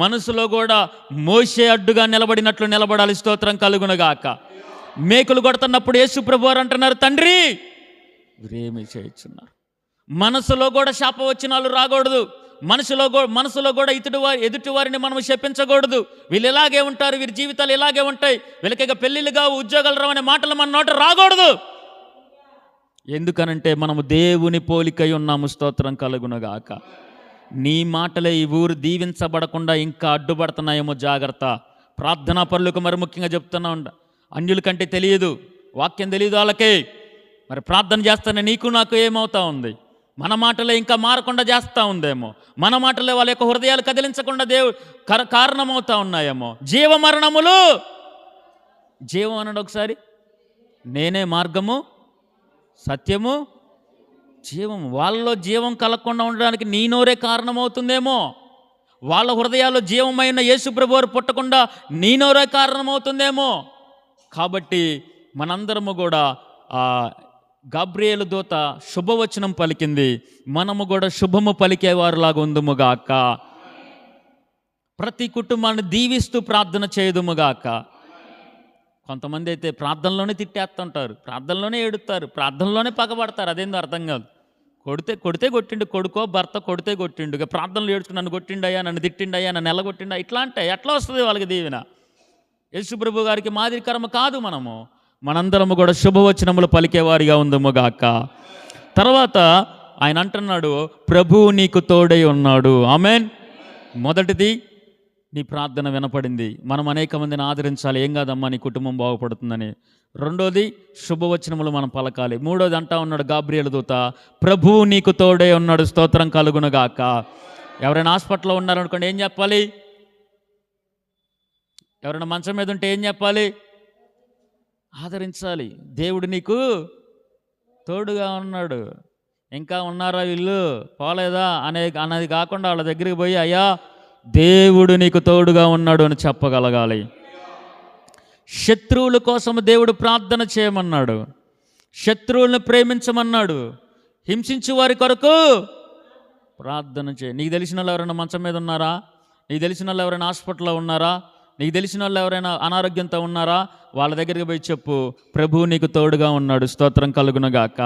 మనసులో కూడా మోసే అడ్డుగా నిలబడినట్లు నిలబడాలి. స్తోత్రం కలుగునుగాక. మేకులు కొడుతున్నప్పుడు యేసు ప్రభువారు అంటున్నారు, తండ్రి వీరేమి చేయుచున్నారు. మనసులో కూడా శాపవచనాలు రాకూడదు. మనసులో కూడా ఎదుటి వారిని మనం శపించకూడదు. వీళ్ళు ఇలాగే ఉంటారు, వీరి జీవితాలు ఇలాగే ఉంటాయి, వీళ్ళకి పెళ్ళిళ్ళు కావు, ఉద్యోగాలు రావు అనే మాటలు మన నోట రాకూడదు. ఎందుకనంటే మనము దేవుని పోలికై ఉన్నాము. స్తోత్రం కలుగునుగాక. నీ మాటలే ఈ ఊరు దీవించబడకుండా ఇంకా అడ్డుపడుతున్నాయేమో జాగ్రత్త. ప్రార్థనా పరులకు మరి ముఖ్యంగా చెప్తున్నా ఉండ, అన్యుల కంటే తెలియదు, వాక్యం తెలియదు వాళ్ళకే. మరి ప్రార్థన చేస్తానే నీకు నాకు ఏమవుతా ఉంది? మన మాటలే ఇంకా మారకుండా చేస్తూ ఉందేమో, మన మాటలే వాళ్ళ యొక్క హృదయాలు కదిలించకుండా కారణమవుతా ఉన్నాయేమో. జీవ మరణములు, జీవం అన్నాడు ఒకసారి, నేనే మార్గము సత్యము జీవం. వాళ్ళలో జీవం కలగకుండా ఉండడానికి నీ నోరే కారణమవుతుందేమో. వాళ్ళ హృదయాల్లో జీవమైన యేసు ప్రభువారు పుట్టకుండా నీ నోరే కారణమవుతుందేమో. కాబట్టి మనందరము కూడా గాబ్రియేలు దూత శుభవచనం పలికింది, మనము కూడా శుభము పలికేవారులాగా ఉందుముగాక. ప్రతి కుటుంబాన్ని దీవిస్తూ ప్రార్థన చేయదుముగాక. కొంతమంది అయితే ప్రార్థనలోనే తిట్టేస్తుంటారు, ప్రార్థనలోనే ఏడుస్తారు, ప్రార్థనలోనే పగబడతారు. అదేందో అర్థం కాదు. కొడితే కొట్టిండు, కొడుకో భర్త కొడితే కొట్టిండు, ఇక ప్రార్థనలు ఏడుచుకుని నన్ను కొట్టిండయ్యా, నన్ను తిట్టిండయ్యా, నన్ను ఎల్లగొట్టిండా, ఇట్లా అంటే ఎట్లా వస్తుంది వాళ్ళకి దీవెన? యేసు ప్రభు గారికి మాదిరికరమ కాదు మనము. మనందరము కూడా శుభవచనములు పలికేవారిగా ఉందముగాక. తర్వాత ఆయన అంటున్నాడు, ప్రభువు నీకు తోడై ఉన్నాడు. ఆమెన్. మొదటిది, నీ ప్రార్థన వినపడింది, మనం అనేక మందిని ఆదరించాలి, ఏం కాదమ్మా నీ కుటుంబం బాగుపడుతుందని. రెండోది, శుభవచనములు మనం పలకాలి. మూడోది అంటా ఉన్నాడు గాబ్రియేలు దూత, ప్రభువు నీకు తోడే ఉన్నాడు. స్తోత్రం కలుగునుగాక. ఎవరైనా హాస్పిటల్లో ఉన్నారనుకోండి, ఏం చెప్పాలి? ఎవరైనా మంచం మీద ఉంటే ఏం చెప్పాలి? ఆదరించాలి. దేవుడు నీకు తోడుగా ఉన్నాడు. ఇంకా ఉన్నారా వీళ్ళు పోలేదా అనేది కాకుండా వాళ్ళ దగ్గరికి పోయి, అయ్యా దేవుడు నీకు తోడుగా ఉన్నాడు అని చెప్పగలగాలి. శత్రువుల కోసం దేవుడు ప్రార్థన చేయమన్నాడు, శత్రువులను ప్రేమించమన్నాడు, హింసించు వారి కొరకు ప్రార్థన చేయి. నీకు తెలిసిన వాళ్ళు ఎవరైనా మంచం మీద ఉన్నారా? నీకు తెలిసిన వాళ్ళు ఎవరైనా హాస్పిటల్లో ఉన్నారా? నీకు తెలిసిన వాళ్ళు ఎవరైనా అనారోగ్యంతో ఉన్నారా? వాళ్ళ దగ్గరికి పోయి చెప్పు, ప్రభువు నీకు తోడుగా ఉన్నాడు, స్తోత్రం కలుగునుగాక.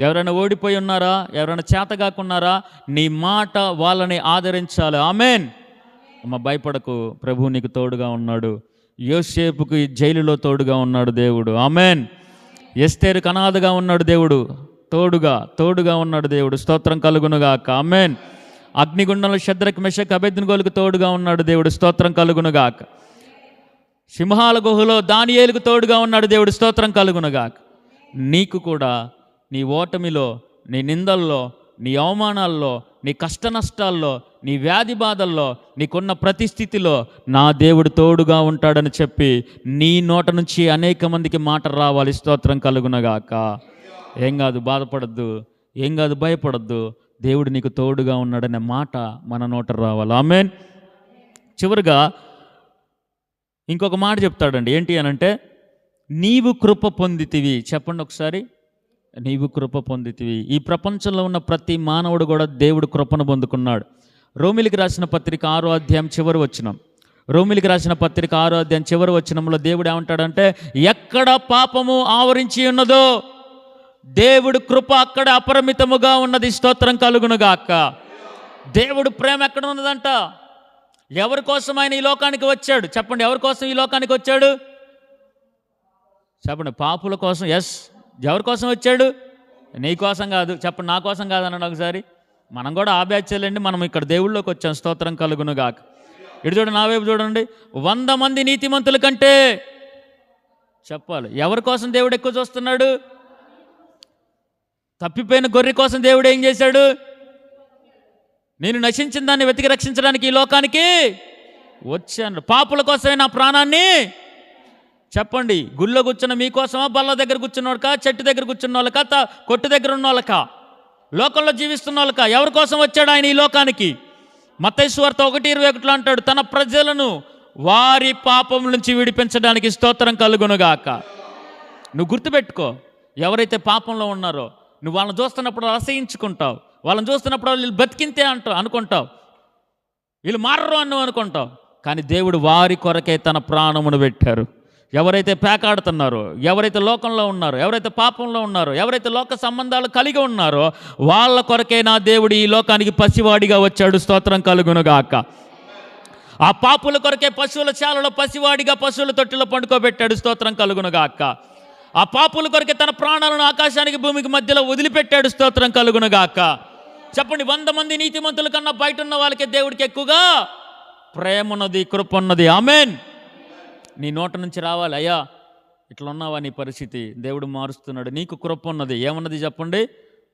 ఎవరైనా ఓడిపోయి ఉన్నారా? ఎవరైనా చేతగాకున్నారా? నీ మాట వాళ్ళని ఆదరించాలి. ఆమెన్. అమ్మ భయపడకు, ప్రభువు నీకు తోడుగా ఉన్నాడు. యోసేపుకి జైలులో తోడుగా ఉన్నాడు దేవుడు. ఆమెన్. ఎస్తేరుకు అనాథగా ఉన్నాడు దేవుడు, తోడుగా ఉన్నాడు దేవుడు, స్తోత్రం కలుగునుగాక. ఆమెన్. అగ్నిగుండంలో షద్రక్ మెషక్ అబేద్నెగోలకు తోడుగా ఉన్నాడు దేవుడు, స్తోత్రం కలుగునుగాక. సింహాల గుహలో దానియేలుకు తోడుగా ఉన్నాడు దేవుడు, స్తోత్రం కలుగునుగాక. నీకు కూడా నీ ఓటమిలో, నీ నిందల్లో, నీ అవమానాల్లో, నీ కష్ట నష్టాల్లో, నీ వ్యాధి బాధల్లో, నీకున్న ప్రతి స్థితిలో నా దేవుడు తోడుగా ఉంటాడని చెప్పి నీ నోట నుంచి అనేక మందికి మాట రావాలి, స్తోత్రం కలుగునగాక. ఏం కాదు, బాధపడద్దు, ఏం కాదు, భయపడద్దు, దేవుడు నీకు తోడుగా ఉన్నాడనే మాట మన నోట రావాలి. ఆమెన్. చివరిగా ఇంకొక మాట చెప్తాడండి. ఏంటి అనంటే, నీవు కృప పొందితివి. చెప్పండి ఒకసారి, నీవు కృప పొందితివి. ఈ ప్రపంచంలో ఉన్న ప్రతి మానవుడు కూడా దేవుడు కృపను పొందుకున్నాడు. రోమిలికి రాసిన పత్రిక 6వ అధ్యాయం చివరి వచనం, రోమిలికి రాసిన పత్రిక 6వ అధ్యాయం చివరి వచనంలో దేవుడు ఏమంటాడంటే, ఎక్కడ పాపము ఆవరించి ఉన్నదో దేవుడు కృప అక్కడ అపరిమితముగా ఉన్నది, స్తోత్రం కలుగునుగాక. దేవుడు ప్రేమ ఎక్కడ ఉన్నదంట? ఎవరి కోసం ఆయన ఈ లోకానికి వచ్చాడు? చెప్పండి, ఎవరి కోసం ఈ లోకానికి వచ్చాడు? చెప్పండి, పాపుల కోసం. ఎస్. ఎవరి కోసం వచ్చాడు? నీ కోసం కాదు. చెప్పండి, నా కోసం కాదన్నాడు ఒకసారి. మనం కూడా ఆ బ్యాచ్లండి, మనం ఇక్కడ దేవుళ్ళలోకి వచ్చాం, స్తోత్రం కలుగునుగాక. ఇటు చూడండి, నా వైపు చూడండి. 100 మంది నీతిమంతుల కంటే చెప్పాలి, ఎవరి కోసం దేవుడు ఎక్కువ చూస్తున్నాడు? తప్పిపోయిన గొర్రె కోసం దేవుడు ఏం చేశాడు? నేను నశించిన దాన్ని వెతికి రక్షించడానికి ఈ లోకానికి వచ్చాను. పాపుల కోసమే నా ప్రాణాన్ని. చెప్పండి, గుళ్ళో కూర్చున్న మీకోసమా? బల్ల దగ్గర కూర్చున్నోళ్ళకా? చెట్టు దగ్గర కూర్చున్న వాళ్ళకా? కొట్టు దగ్గర ఉన్న వాళ్ళకా? లోకంలో జీవిస్తున్న వాళ్ళకా? ఎవరి కోసం వచ్చాడు ఆయన ఈ లోకానికి? మత్తయి సువార్త 1:21 అంటాడు, తన ప్రజలను వారి పాపం నుంచి విడిపించడానికి, స్తోత్రం కలుగునుగాక. నువ్వు గుర్తుపెట్టుకో, ఎవరైతే పాపంలో ఉన్నారో నువ్వు వాళ్ళని చూస్తున్నప్పుడు అసహించుకుంటావు, వాళ్ళని చూస్తున్నప్పుడు వీళ్ళు బతికింతే అనుకుంటావు, వీళ్ళు మారరు అని అనుకుంటావు. కానీ దేవుడు వారి కొరకే తన ప్రాణమును పెట్టారు. ఎవరైతే పేకాడుతున్నారో, ఎవరైతే లోకంలో ఉన్నారో, ఎవరైతే పాపంలో ఉన్నారో, ఎవరైతే లోక సంబంధాలు కలిగి ఉన్నారో వాళ్ళ కొరకే నా దేవుడు ఈ లోకానికి పసివాడిగా వచ్చాడు, స్తోత్రం కలుగునుగాక. ఆ పాపుల కొరకే పశువుల శాలలో పసివాడిగా పశువుల తొట్టిలో పండుకోబెట్టాడు, స్తోత్రం కలుగునుగాక. ఆ పాపుల కొరకే తన ప్రాణాలను ఆకాశానికి భూమికి మధ్యలో వదిలిపెట్టాడు, స్తోత్రం కలుగునుగాక. చెప్పండి, 100 మంది నీతిమంతుల కన్నా బయట ఉన్న వాళ్ళకే దేవుడికి ఎక్కువగా ప్రేమ ఉన్నది, కృప ఉన్నది. ఆమెన్. నీ నోట నుంచి రావాలి, అయ్యా ఇట్లా ఉన్నావా, నీ పరిస్థితి దేవుడు మారుస్తున్నాడు, నీకు కృప ఉన్నది. ఏమన్నది చెప్పండి?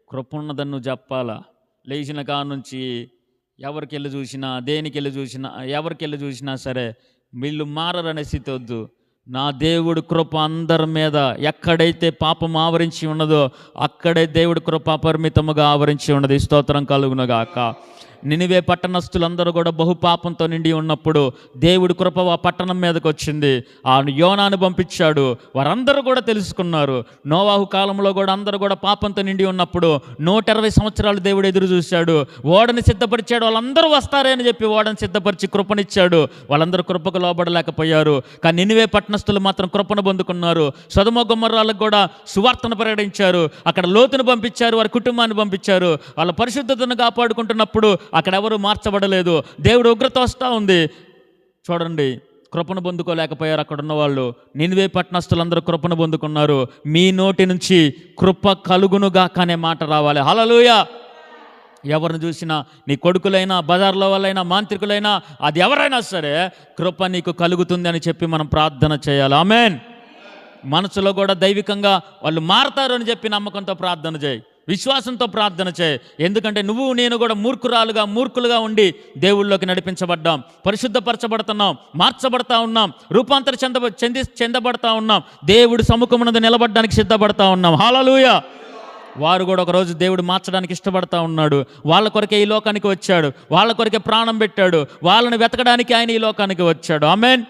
కృప ఉన్నదని నువ్వు చెప్పాలా. లేచిన కాడ నుంచి ఎవరికి వెళ్ళి చూసినా, దేనికి వెళ్ళి చూసినా, ఎవరికి వెళ్ళి చూసినా సరే వీళ్ళు మారరనే స్థితి వద్దు. నా దేవుడు కృప అందరి మీద, ఎక్కడైతే పాపం ఆవరించి ఉన్నదో అక్కడే దేవుడు కృప అపరిమితముగా ఆవరించి ఉన్నది, స్తోత్రం కలుగునుగాక. నినివే పట్టణస్థులందరూ కూడా బహుపాపంతో నిండి ఉన్నప్పుడు దేవుడి కృప ఆ పట్టణం మీదకి వచ్చింది. ఆ యోనాను పంపించాడు, వారందరూ కూడా తెలుసుకున్నారు. నోవాహు కాలంలో కూడా అందరూ కూడా పాపంతో నిండి ఉన్నప్పుడు 120 సంవత్సరాలు దేవుడు ఎదురు చూశాడు, ఓడని సిద్ధపరిచాడు. వాళ్ళందరూ వస్తారే అని చెప్పి ఓడని సిద్ధపరిచి కృపనిచ్చాడు. వాళ్ళందరూ కృపకు లోబడలేకపోయారు. కానీ నినివే పట్టణస్థులు మాత్రం కృపను పొందుకున్నారు. సొదొమ గొమొర్రాలకు కూడా సువార్తను ప్రకటించారు. అక్కడ లోతును పంపించారు, వారి కుటుంబాన్ని పంపించారు. వాళ్ళ పరిశుద్ధతను కాపాడుకుంటున్నప్పుడు అక్కడ ఎవరు మార్చబడలేదు. దేవుడు ఉగ్రత వస్తూ ఉంది. చూడండి, కృపను పొందుకోలేకపోయారు అక్కడ ఉన్న వాళ్ళు. నినివే పట్టణస్థులందరూ కృపను పొందుకున్నారు. మీ నోటి నుంచి కృప కలుగునుగాక అనే మాట రావాలి. హల్లెలూయా. ఎవరిని చూసినా, నీ కొడుకులైనా, బజార్లో వాళ్ళైనా, మాంత్రికులైనా, అది ఎవరైనా సరే కృప నీకు కలుగుతుంది అని చెప్పి మనం ప్రార్థన చేయాలి. ఆమెన్. మనసులో కూడా దైవికంగా వాళ్ళు మారతారు అని చెప్పి నమ్మకంతో ప్రార్థన చేయి, విశ్వాసంతో ప్రార్థన చేయి. ఎందుకంటే నువ్వు నేను కూడా మూర్ఖులుగా ఉండి దేవుళ్ళలోకి నడిపించబడ్డాం, పరిశుద్ధపరచబడుతున్నాం, మార్చబడతా ఉన్నాం, రూపాంతర చెందబడతా ఉన్నాం, దేవుడు సముఖమునందు నిలబడడానికి సిద్ధపడతా ఉన్నాం. హల్లెలూయా. వారు కూడా ఒకరోజు దేవుడు మార్చడానికి ఇష్టపడతా ఉన్నాడు. వాళ్ళ కొరకే ఈ లోకానికి వచ్చాడు, వాళ్ళ కొరకే ప్రాణం పెట్టాడు, వాళ్ళని వెతకడానికి ఆయన ఈ లోకానికి వచ్చాడు. ఆమెన్.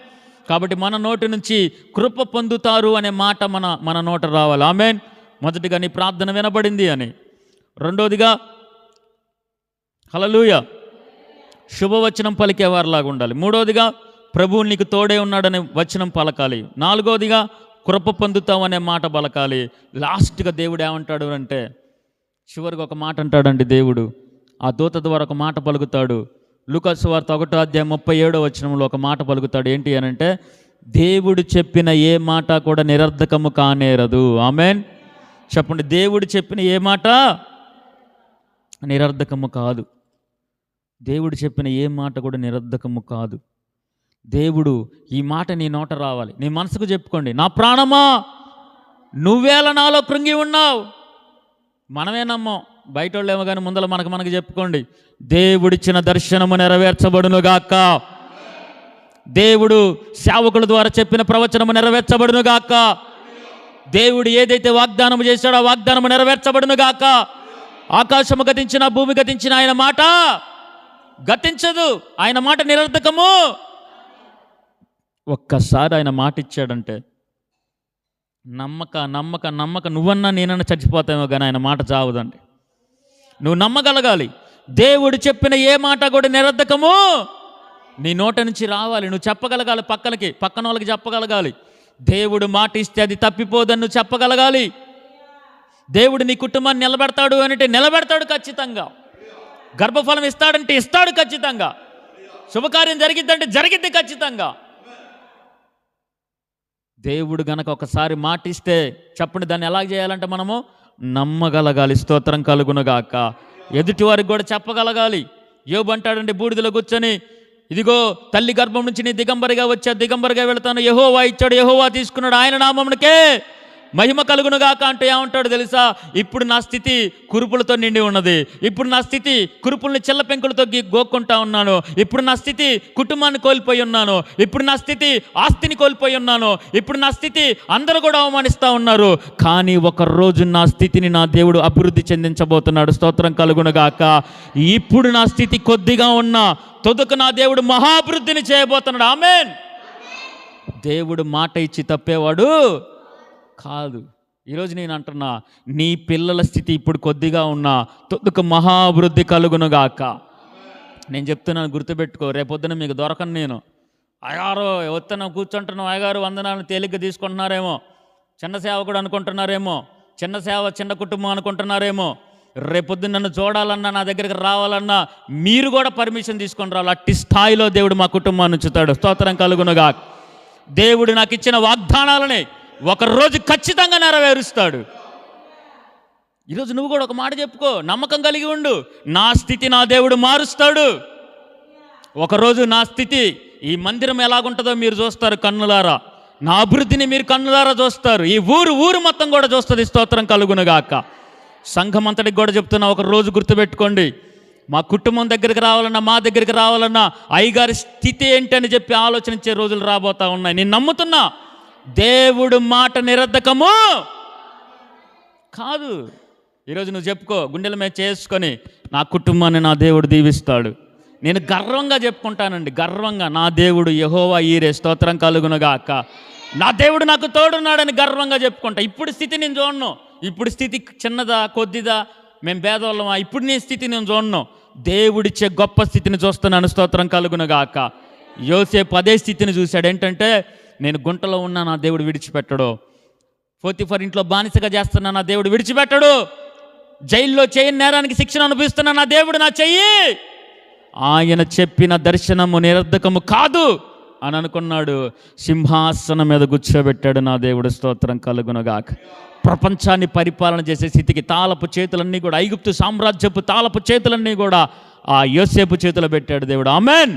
కాబట్టి మన నోటి నుంచి కృప పొందుతారు అనే మాట మన నోట రావాలి. ఆమెన్. మొదటిగా నీ ప్రార్థన వినబడింది అని. రెండోదిగా హల్లెలూయా, శుభవచనం పలికేవారిలాగా ఉండాలి. మూడోదిగా ప్రభువు నీకు తోడే ఉన్నాడనే వచనం పలకాలి. 4వదిగా కృప పొందుతావు అనే మాట పలకాలి. లాస్ట్గా దేవుడు ఏమంటాడు అంటే, చివరిగా ఒక మాట అంటాడండి దేవుడు. ఆ దూత ద్వారా ఒక మాట పలుకుతాడు. లూకా సువార్త 1:37 ఒక మాట పలుకుతాడు. ఏంటి అని అంటే, దేవుడు చెప్పిన ఏ మాట కూడా నిరర్ధకము కానేరదు. ఆమెన్ చెప్పండి. దేవుడు చెప్పిన ఏ మాట నిరర్ధకము కాదు. దేవుడు చెప్పిన ఏ మాట కూడా నిరర్ధకము కాదు. దేవుడు ఈ మాట నీ నోట రావాలి. నీ మనసుకు చెప్పుకోండి, నా ప్రాణమా నువ్వేళ నాలో కృంగి ఉన్నావు. మనమే నమ్మం, బయట వాళ్ళు ఏమో కానీ ముందర మనకు చెప్పుకోండి, దేవుడిచ్చిన దర్శనము నెరవేర్చబడునుగాక. దేవుడు సేవకుల ద్వారా చెప్పిన ప్రవచనము నెరవేర్చబడునుగాక. దేవుడు ఏదైతే వాగ్దానము చేశాడో ఆ వాగ్దానము నెరవేర్చబడునుగాక. ఆకాశము గతించిన, భూమి గతించిన ఆయన మాట గతించదు. ఆయన మాట నిరర్ధకము. ఒక్కసారి ఆయన మాట ఇచ్చాడంటే నమ్మక నువ్వన్నా నేనన్నా చచ్చిపోతామో కానీ ఆయన మాట చావదండి. నువ్వు నమ్మగలగాలి. దేవుడు చెప్పిన ఏ మాట కూడా నిరర్ధకము నీ నోట నుంచి రావాలి. నువ్వు చెప్పగలగాలి, పక్కన వాళ్ళకి చెప్పగలగాలి. దేవుడు మాట ఇస్తే అది తప్పిపోదని నువ్వు చెప్పగలగాలి. దేవుడు నీ కుటుంబాన్ని నిలబెడతాడు అంటే నిలబెడతాడు ఖచ్చితంగా. గర్భఫలం ఇస్తాడంటే ఇస్తాడు ఖచ్చితంగా. శుభకార్యం జరిగిద్దంటే జరిగిద్ది ఖచ్చితంగా. దేవుడు గనక ఒకసారి మాట ఇస్తే చెప్పండి, దాన్ని ఎలా చేయాలంటే మనము నమ్మగలగాలి. స్తోత్రం కలుగునుగాక. ఎదుటి వారికి కూడా చెప్పగలగాలి. యోబు అంటాడండి, బూడిదలో కూర్చొని, ఇదిగో తల్లి గర్భం నుంచి నీ దిగంబరిగా వచ్చా, దిగంబరిగా వెళతాను. యెహోవా ఇచ్చాడు, యెహోవా తీసుకున్నాడు, ఆయన నామమునకే మహిమ కలుగునుగాక అంటూ ఏమంటాడు తెలుసా? ఇప్పుడు నా స్థితి కురుపులతో నిండి ఉన్నది. ఇప్పుడు నా స్థితి కురుపుల్ని చిల్ల పెంకులతో గోక్కుంటా ఉన్నాను. ఇప్పుడు నా స్థితి కుటుంబాన్ని కోల్పోయి ఉన్నాను. ఇప్పుడు నా స్థితి ఆస్తిని కోల్పోయి ఉన్నాను. ఇప్పుడు నా స్థితి అందరూ కూడా అవమానిస్తూ ఉన్నారు. కానీ ఒక రోజు నా స్థితిని నా దేవుడు అభివృద్ధి చెందించబోతున్నాడు. స్తోత్రం కలుగునుగాక. ఇప్పుడు నా స్థితి కొద్దిగా ఉన్నా తొదకు నా దేవుడు మహాభివృద్ధిని చేయబోతున్నాడు. ఆమేన్. దేవుడు మాట ఇచ్చి తప్పేవాడు కాదు. ఈరోజు నేను అంటున్నా, నీ పిల్లల స్థితి ఇప్పుడు కొద్దిగా ఉన్నా తొదకు మహాభివృద్ధి కలుగునుగాక. నేను చెప్తున్నాను, గుర్తుపెట్టుకో. రేపొద్దున మీకు దొరకను నేను. అయ్యారో వస్తున్నాం కూర్చుంటున్నాం, అయ్యగారు వందనాలను తేలిగ్గా తీసుకుంటున్నారేమో, చిన్న సేవకుడు అనుకుంటున్నారేమో, చిన్న సేవ చిన్న కుటుంబం అనుకుంటున్నారేమో. రేపొద్దున నన్ను చూడాలన్నా, నా దగ్గరికి రావాలన్నా మీరు కూడా పర్మిషన్ తీసుకొని రావాలి. అట్టి స్థాయిలో దేవుడు మా కుటుంబాన్ని ఉంచుతాడు. స్తోత్రం కలుగునుగాక. దేవుడు నాకు ఇచ్చిన వాగ్దానాలని ఒకరోజు ఖచ్చితంగా నెరవేరుస్తాడు. ఈరోజు నువ్వు కూడా ఒక మాట చెప్పుకో, నమ్మకం కలిగి ఉండు. నా స్థితి నా దేవుడు మారుస్తాడు. ఒకరోజు నా స్థితి, ఈ మందిరం ఎలాగుంటుందో మీరు చూస్తారు కన్నులారా. నా అభివృద్ధిని మీరు కన్నులారా చూస్తారు. ఈ ఊరు మొత్తం కూడా చూస్తుంది. స్తోత్రం కలుగునుగాక. సంఘం అంతటికి కూడా చెప్తున్నా, ఒక రోజు గుర్తుపెట్టుకోండి, మా కుటుంబం దగ్గరికి రావాలన్నా, మా దగ్గరికి రావాలన్నా అయ్యగారి స్థితి ఏంటని చెప్పి ఆలోచించే రోజులు రాబోతా ఉన్నాయి. నేను నమ్ముతున్నా, దేవుడు మాట నిరర్ధకము కాదు. ఈరోజు నువ్వు చెప్పుకో, గుండెల మీద చేసుకొని, నా కుటుంబాన్ని నా దేవుడు దీవిస్తాడు. నేను గర్వంగా చెప్పుకుంటానండి, గర్వంగా, నా దేవుడు యెహోవా ఈరే. స్తోత్రం కలుగునుగాక. నా దేవుడు నాకు తోడున్నాడని గర్వంగా చెప్పుకుంటా. ఇప్పుడు స్థితి నేను చూడను. ఇప్పుడు స్థితి చిన్నదా కొద్దిదా, మేము భేదవాళ్ళమా, ఇప్పుడు నీ స్థితి నేను చూడను. దేవుడిచ్చే గొప్ప స్థితిని చూస్తున్నాను. స్తోత్రం కలుగునుగాక. యోసేపు అదే స్థితిని చూశాడు. ఏంటంటే, నేను గుంటలో ఉన్నా నా దేవుడు విడిచిపెట్టడు. పోతిఫర్ ఇంట్లో బానిసగా చేస్తున్నా నా దేవుడు విడిచిపెట్టడు. జైల్లో చేయని నేరానికి శిక్షణ అనుభవిస్తున్నా నా దేవుడు నా చెయ్యి. ఆయన చెప్పిన దర్శనము నిరర్ధకము కాదు అని అనుకున్నాడు. సింహాసనం మీద కూర్చోబెట్టాడు నా దేవుడు. స్తోత్రం కలుగునుగాక. ప్రపంచాన్ని పరిపాలన చేసే స్థితికి తాళపు చేతులన్నీ కూడా, ఐగుప్తు సామ్రాజ్యపు తాళపు చేతులన్నీ కూడా ఆ యోసేపు చేతులు పెట్టాడు దేవుడు. ఆమేన్.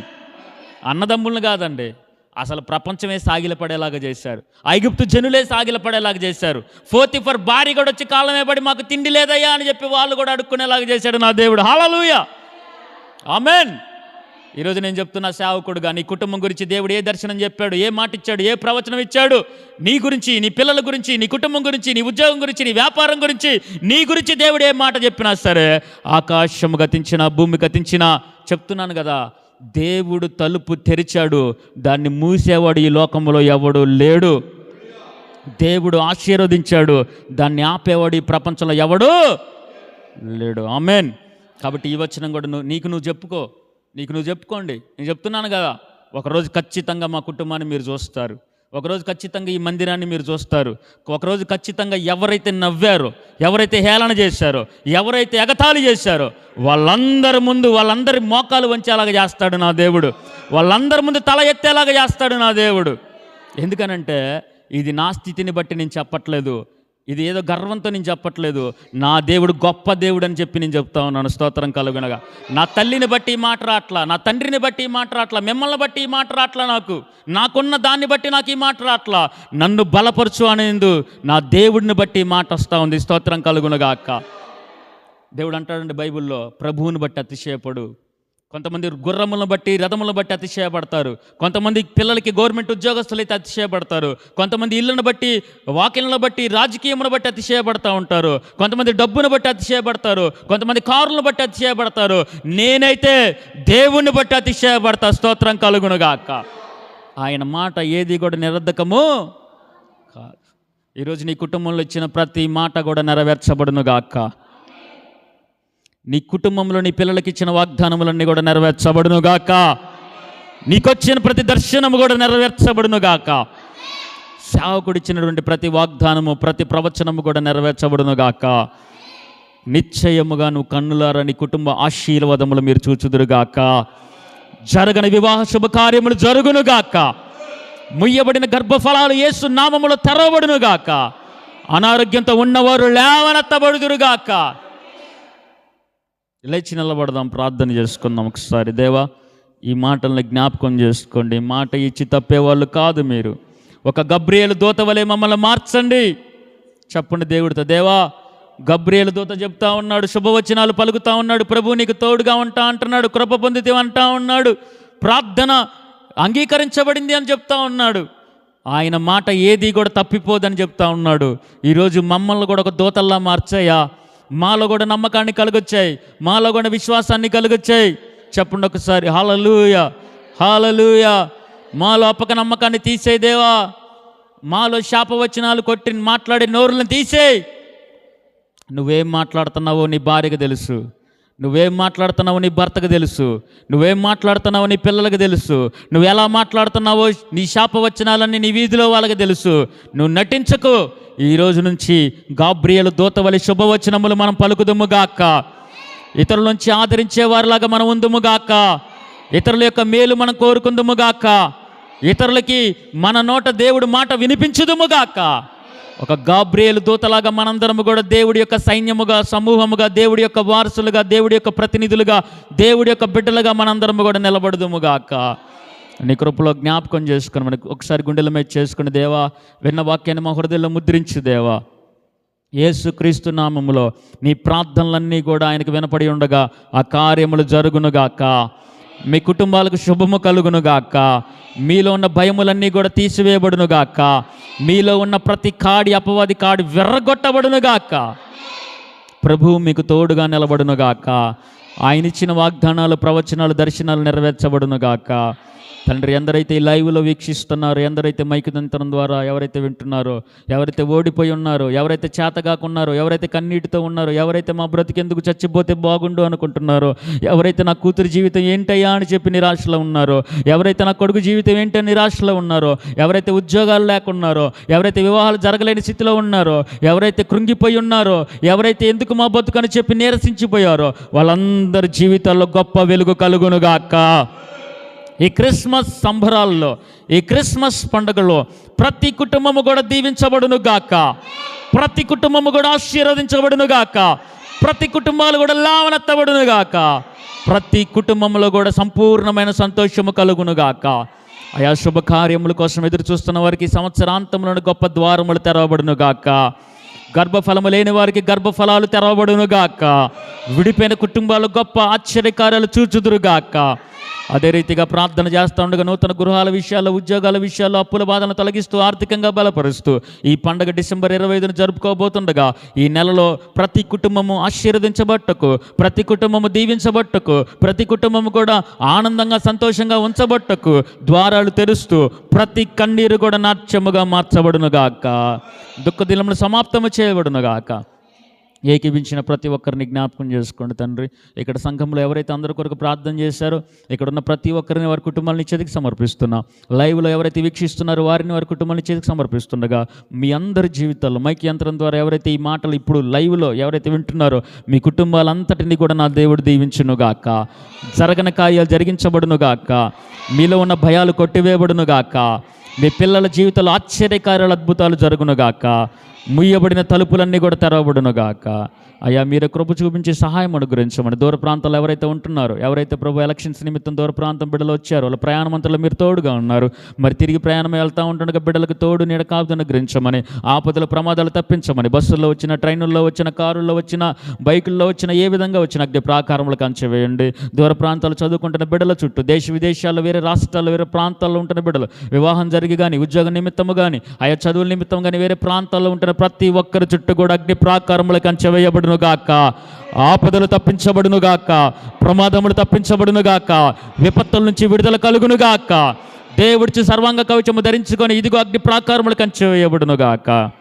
అన్నదమ్ములను కాదండి, అసలు ప్రపంచమే సాగిలపడేలాగా చేశారు. ఐగుప్తు జనులే సాగిలపడేలాగా చేశారు. పోతిఫర్ భార్య కూడా వచ్చి కాళ్ళమే పడి, మాకు తిండి లేదయ్యా అని చెప్పి వాళ్ళు కూడా అడుక్కునేలాగా చేశాడు నా దేవుడు. హల్లెలూయా. ఆమేన్. ఈరోజు నేను చెప్తున్నా, సేవకుడుగా నీ కుటుంబం గురించి దేవుడు ఏ దర్శనం చెప్పాడు, ఏ మాట ఇచ్చాడు, ఏ ప్రవచనం ఇచ్చాడు, నీ గురించి, నీ పిల్లల గురించి, నీ కుటుంబం గురించి, నీ ఉద్యోగం గురించి, నీ వ్యాపారం గురించి, నీ గురించి దేవుడు ఏ మాట చెప్పినా సరే, ఆకాశము గతించిన, భూమి గతించిన, చెప్తున్నాను కదా, దేవుడు తలుపు తెరిచాడు, దాన్ని మూసేవాడు ఈ లోకంలో ఎవడు లేడు. దేవుడు ఆశీర్వదించాడు, దాన్ని ఆపేవాడు ఈ ప్రపంచంలో ఎవడు లేడు. ఆమేన్. కాబట్టి ఈ వచనం కూడా నువ్వు చెప్పుకో, నీకు నువ్వు చెప్పుకోండి. నేను చెప్తున్నాను కదా, ఒకరోజు ఖచ్చితంగా మా కుటుంబాన్ని మీరు చూస్తారు, ఒకరోజు ఖచ్చితంగా ఈ మందిరాన్ని మీరు చూస్తారు, ఒకరోజు ఖచ్చితంగా ఎవరైతే నవ్వారో, ఎవరైతే హేళన చేశారో, ఎవరైతే ఎగతాళి చేశారో వాళ్ళందరి ముందు వాళ్ళందరి మోకాలు వంచేలాగా చేస్తాడు నా దేవుడు, వాళ్ళందరి ముందు తల ఎత్తేలాగా చేస్తాడు నా దేవుడు. ఎందుకనంటే ఇది నా స్థితిని బట్టి నేను చెప్పట్లేదు, ఇది ఏదో గర్వంతో నేను చెప్పట్లేదు, నా దేవుడు గొప్ప దేవుడు అని చెప్పి నేను చెప్తా ఉన్నాను. స్తోత్రం కలుగునగా. నా తల్లిని బట్టి ఈ మాట రాట్లా, నా తండ్రిని బట్టి ఈ మాట రాట్లా, మిమ్మల్ని బట్టి ఈ మాట రాట్లా, నాకున్న దాన్ని బట్టి నాకు ఈ మాట రాట్లా, నన్ను బలపరచు అనేది నా దేవుడిని బట్టి ఈ మాట వస్తూ ఉంది. స్తోత్రం కలుగునగా. దేవుడు అంటాడండి బైబిల్లో, ప్రభువుని బట్టి అతిశయపడు. కొంతమంది గుర్రములను బట్టి రథములను బట్టి అతిశయపడతారు, కొంతమంది పిల్లలకి గవర్నమెంట్ ఉద్యోగస్తులు అయితే అతిశయపడతారు, కొంతమంది ఇళ్ళను బట్టి వాకిలను బట్టి రాజకీయమును బట్టి అతిశయపడతా ఉంటారు, కొంతమంది డబ్బును బట్టి అతిశయపడతారు, కొంతమంది కారులను బట్టి అతిశయపడతారు. నేనైతే దేవుణ్ణి బట్టి అతిశయపడతా. స్తోత్రం కలుగునుగాక. ఆయన మాట ఏది కూడా నిరర్ధకము కాదు. ఈరోజు నీ కుటుంబంలో ఇచ్చిన ప్రతి మాట కూడా నెరవేర్చబడునుగాక. నీ కుటుంబంలో నీ పిల్లలకి ఇచ్చిన వాగ్దానములన్నీ కూడా నెరవేర్చబడునుగాక. నీకొచ్చిన ప్రతి దర్శనము కూడా నెరవేర్చబడునుగాక. సేవకుడు ఇచ్చినటువంటి ప్రతి వాగ్దానము, ప్రతి ప్రవచనము కూడా నెరవేర్చబడునుగాక. నిశ్చయముగా నువ్వు కన్నులారా నీ కుటుంబ ఆశీర్వాదములు మీరు చూచుదురుగాక. జరగని వివాహ శుభకార్యములు జరుగునుగాక. ముయ్యబడిన గర్భఫలాలు యేసు నామములో తెరవబడునుగాక. అనారోగ్యంతో ఉన్నవారు లేవనెత్తబడుదురుగాక. లేచి నిలబడదాం, ప్రార్థన చేసుకుందాం ఒకసారి. దేవా, ఈ మాటల్ని జ్ఞాపకం చేసుకోండి. మాట ఇచ్చి తప్పేవాళ్ళు కాదు మీరు. ఒక గబ్రియేలు దూత వలె మమ్మల్ని మార్చండి. చెప్పండి దేవుడితో, దేవా, గబ్రియేలు దూత చెప్తా ఉన్నాడు, శుభవచనాలు పలుకుతా ఉన్నాడు, ప్రభు నీకు తోడుగా ఉంటా అంటున్నాడు, కృప పొందితే అంటా ఉన్నాడు, ప్రార్థన అంగీకరించబడింది అని చెప్తా ఉన్నాడు. ఆయన మాట ఏది కూడా తప్పిపోదని చెప్తా ఉన్నాడు. ఈరోజు మమ్మల్ని కూడా ఒక దూతల్లా మార్చాయా. మాలో కూడా నమ్మకాన్ని కలుగొచ్చాయి, మాలో కూడా విశ్వాసాన్ని కలుగొచ్చాయి. చెప్పండి ఒకసారి, హల్లెలూయా, హల్లెలూయా. మాలో అప్పక నమ్మకాన్ని తీసేయి దేవా. మాలో శాపవచనాలు కొట్టి మాట్లాడే నోరులను తీసేయి. నువ్వేం మాట్లాడుతున్నావో నీ భార్యకు తెలుసు, నువ్వేం మాట్లాడుతున్నావో నీ భర్తకు తెలుసు, నువ్వేం మాట్లాడుతున్నావో నీ పిల్లలకు తెలుసు, నువ్వు ఎలా మాట్లాడుతున్నావో నీ శాపవచనాలన్నీ నీ వీధిలో వాళ్ళకి తెలుసు. నువ్వు నటించకు. ఈ రోజు నుంచి గాబ్రియేలు దూత వలె శుభవచనములు మనం పలుకుదుముగాక. ఇతరుల నుంచి ఆదరించే వారిలాగా మనం ఉందుముగాక. ఇతరుల యొక్క మేలు మనం కోరుకుందుముగాక. ఇతరులకి మన నోట దేవుడి మాట వినిపించుదుముగాక. ఒక గాబ్రియేలు దూతలాగా మనందరము కూడా దేవుడి యొక్క సైన్యముగా, సమూహముగా, దేవుడి యొక్క వారసులుగా, దేవుడి యొక్క ప్రతినిధులుగా, దేవుడి యొక్క బిడ్డలుగా మనందరము కూడా నిలబడుదుముగాక. నీ కృపలో జ్ఞాపకం చేసుకుని మనకు ఒకసారి గుండెల మీద చేసుకుని, దేవా, విన్న వాక్యాన్ని మా హృదయంలో ముద్రించు దేవా. యేసుక్రీస్తు నామములో నీ ప్రార్థనలన్నీ కూడా ఆయనకు వినపడి ఉండగా ఆ కార్యములు జరుగునుగాక. మీ కుటుంబాలకు శుభము కలుగునుగాక. మీలో ఉన్న భయములన్నీ కూడా తీసివేయబడునుగాక. మీలో ఉన్న ప్రతి కాడి, అపవాది కాడి విర్రగొట్టబడునుగాక. ప్రభువు మీకు తోడుగా నిలబడునుగాక. ఆయన ఇచ్చిన వాగ్దానాలు, ప్రవచనాలు, దర్శనాలు నెరవేర్చబడునుగాక. తండ్రి, ఎందరైతే ఈ లైవ్లో వీక్షిస్తున్నారో, ఎందరైతే మైకు దంతనం ద్వారా ఎవరైతే వింటున్నారో, ఎవరైతే ఓడిపోయి ఉన్నారో, ఎవరైతే చేతగాకున్నారో, ఎవరైతే కన్నీటితో ఉన్నారో, ఎవరైతే మా బ్రతికెందుకు చచ్చిపోతే బాగుండు అనుకుంటున్నారో, ఎవరైతే నా కూతురు జీవితం ఏంటయ్యా అని చెప్పి నిరాశలో ఉన్నారో, ఎవరైతే నా కొడుకు జీవితం ఏంటని నిరాశలో ఉన్నారో, ఎవరైతే ఉద్యోగాలు లేకున్నారో, ఎవరైతే వివాహాలు జరగలేని స్థితిలో ఉన్నారో, ఎవరైతే కృంగిపోయి ఉన్నారో, ఎవరైతే ఎందుకు మా బతుకని చెప్పి నీరసించిపోయారో, వాళ్ళందరి జీవితాల్లో గొప్ప వెలుగు కలుగునుగాక. ఈ క్రిస్మస్ సంబరాల్లో, ఈ క్రిస్మస్ పండుగలో ప్రతి కుటుంబము కూడా దీవించబడునుగాక. ప్రతి కుటుంబము కూడా ఆశీర్వదించబడునుగాక. ప్రతి కుటుంబాలు కూడా లావనెత్తబడునుగాక. ప్రతి కుటుంబంలో కూడా సంపూర్ణమైన సంతోషము కలుగునుగాక. ఆయా శుభకార్యముల కోసం ఎదురు చూస్తున్న వారికి సంవత్సరాంతంలోని గొప్ప ద్వారములు తెరవబడునుగాక. గర్భఫలము లేని వారికి గర్భఫలాలు తెరవబడునుగాక. విడిపోయిన కుటుంబాలు గొప్ప ఆశ్చర్యకార్యాలు చూచుదురుగాక. అదే రీతిగా ప్రార్థన చేస్తూ ఉండగా నూతన గృహాల విషయాల్లో, ఉద్యోగాల విషయాల్లో అప్పుల బాధను తొలగిస్తూ, ఆర్థికంగా బలపరుస్తూ ఈ పండుగ డిసెంబర్ 25న జరుపుకోబోతుండగా ఈ నెలలో ప్రతి కుటుంబము ఆశీర్వదించబట్టకు, ప్రతి కుటుంబము దీవించబట్టకు, ప్రతి కుటుంబము కూడా ఆనందంగా, సంతోషంగా ఉంచబట్టకు ద్వారాలు తెరుస్తూ ప్రతి కన్నీరు కూడా నాట్యముగా మార్చబడునుగాక. దుఃఖ దినములు సమాప్తము చేయబడునుగాక. ఏకీభించిన ప్రతి ఒక్కరిని జ్ఞాపకం చేసుకోండి తండ్రి. ఇక్కడ సంఘంలో ఎవరైతే అందరి కొరకు ప్రార్థన చేశారో ఇక్కడ ఉన్న ప్రతి ఒక్కరిని వారి కుటుంబాలని చేతికి సమర్పిస్తున్నా. లైవ్లో ఎవరైతే వీక్షిస్తున్నారో వారిని వారి కుటుంబాలని చేతికి సమర్పిస్తుండగా మీ అందరి జీవితాల్లో మైక్ యంత్రం ద్వారా ఎవరైతే ఈ మాటలు ఇప్పుడు లైవ్లో ఎవరైతే వింటున్నారో మీ కుటుంబాలంతటినీ కూడా నా దేవుడు దీవించునుగాక. జరగని కార్యాలు జరిగించబడునుగాక. మీలో ఉన్న భయాలు కొట్టివేయబడునుగాక. మీ పిల్లల జీవితంలో ఆశ్చర్యకార్యాలు అద్భుతాలు జరుగునుగాక. ముయ్యబడిన తలుపులన్నీ కూడా తెరవబడునుగాక. అయ్యా మీరే కృప చూపించి సహాయం అనుగ్రహించమని. దూర ప్రాంతాల్లో ఎవరైతే ఉంటున్నారో, ఎవరైతే ప్రభు ఎలక్షన్స్ నిమిత్తం దూర ప్రాంతం బిడ్డలు వచ్చారో వాళ్ళ ప్రయాణమంతలో మీరు తోడుగా ఉన్నారు. మరి తిరిగి ప్రయాణం వెళ్తూ ఉంటుండగా బిడ్డలకు తోడు నీడ కాపుదల అనుగ్రహించమని, ఆపదల ప్రమాదాలు తప్పించమని, బస్సుల్లో వచ్చిన, ట్రైనుల్లో వచ్చిన, కారుల్లో వచ్చిన, బైకుల్లో వచ్చిన, ఏ విధంగా వచ్చిన అగ్ని ప్రాకారములకు కంచెవేయండి. దూర ప్రాంతాలు చదువుకుంటున్న బిడ్డల చుట్టూ, దేశ విదేశాల్లో, వేరే రాష్ట్రాల్లో, వేరే ప్రాంతాల్లో ఉంటున్న బిడ్డలు, వివాహం జరిగి కానీ, ఉద్యోగ నిమిత్తము కానీ, ఆయా చదువుల నిమిత్తం కానీ వేరే ప్రాంతాల్లో ఉంటున్న ప్రతి ఒక్కరి చుట్టూ కూడా అగ్ని ప్రాకారములకు కంచెవేయబడునుగాక. ఆపదలు తప్పించబడునుగాక. ప్రమాదములు తప్పించబడునుగాక. విపత్తుల నుంచి విడుదల కలుగునుగాక. దేవుడిచి సర్వాంగ కవచము ధరించుకొని ఇదిగో అగ్ని ప్రాకారములు కంచెవేయబడునుగాక.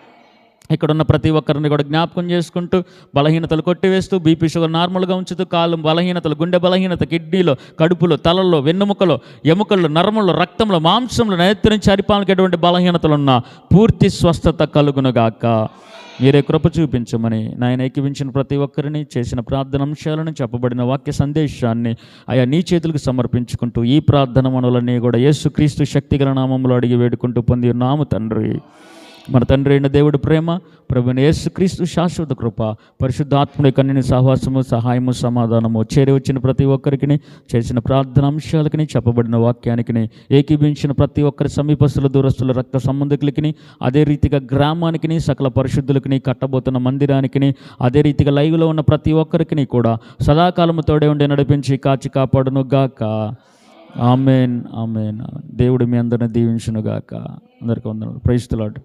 ఇక్కడున్న ప్రతి ఒక్కరిని కూడా జ్ఞాపకం చేసుకుంటూ బలహీనతలు కొట్టివేస్తూ, బీపీ షుగర్ నార్మల్గా ఉంచుతూ, కాలు బలహీనతలు, గుండె బలహీనత, కిడ్నీలో, కడుపులో, తలల్లో, వెన్నుముకలో, ఎముకల్లో, నరముల్లో, రక్తంలో, మాంసంలో, నేత్ర నుంచి అరిపాలకి ఎటువంటి బలహీనతలున్నా పూర్తి స్వస్థత కలుగునుగాక. మీరే కృప చూపించమని నాయన ఏకీవించిన ప్రతి ఒక్కరిని, చేసిన ప్రార్థన అంశాలను, చెప్పబడిన వాక్య సందేశాన్ని ఆయా నీ చేతులకు సమర్పించుకుంటూ ఈ ప్రార్థన మనలన్నీ కూడా యేసుక్రీస్తు శక్తిగల నామములో అడిగి వేడుకుంటూ పొంది ఉన్నాము తండ్రి. మన తండ్రి అయిన దేవుడి ప్రేమ, ప్రభువైన యేసుక్రీస్తు శాశ్వత కృప, పరిశుద్ధాత్ముడి కన్యని సహవాసము, సహాయము, సమాధానము చేరి వచ్చిన ప్రతి ఒక్కరికి, చేసిన ప్రార్థన అంశాలకి, చెప్పబడిన వాక్యానికి, ఏకీభించిన ప్రతి ఒక్కరి సమీపస్తుల, దూరస్తుల, రక్త సంబంధికులకి, అదే రీతిగా గ్రామానికి, సకల పరిశుద్ధులకి, కట్టబోతున్న మందిరానికి, అదే రీతిగా లైవ్లో ఉన్న ప్రతి ఒక్కరికి కూడా సదాకాలము తోడే ఉండి నడిపించి కాచి కాపాడును గాక. Amen, amen. దేవుడు మీ అందరిని దీవించును గాక. అందరికీ వందనాలు. Praise the lord.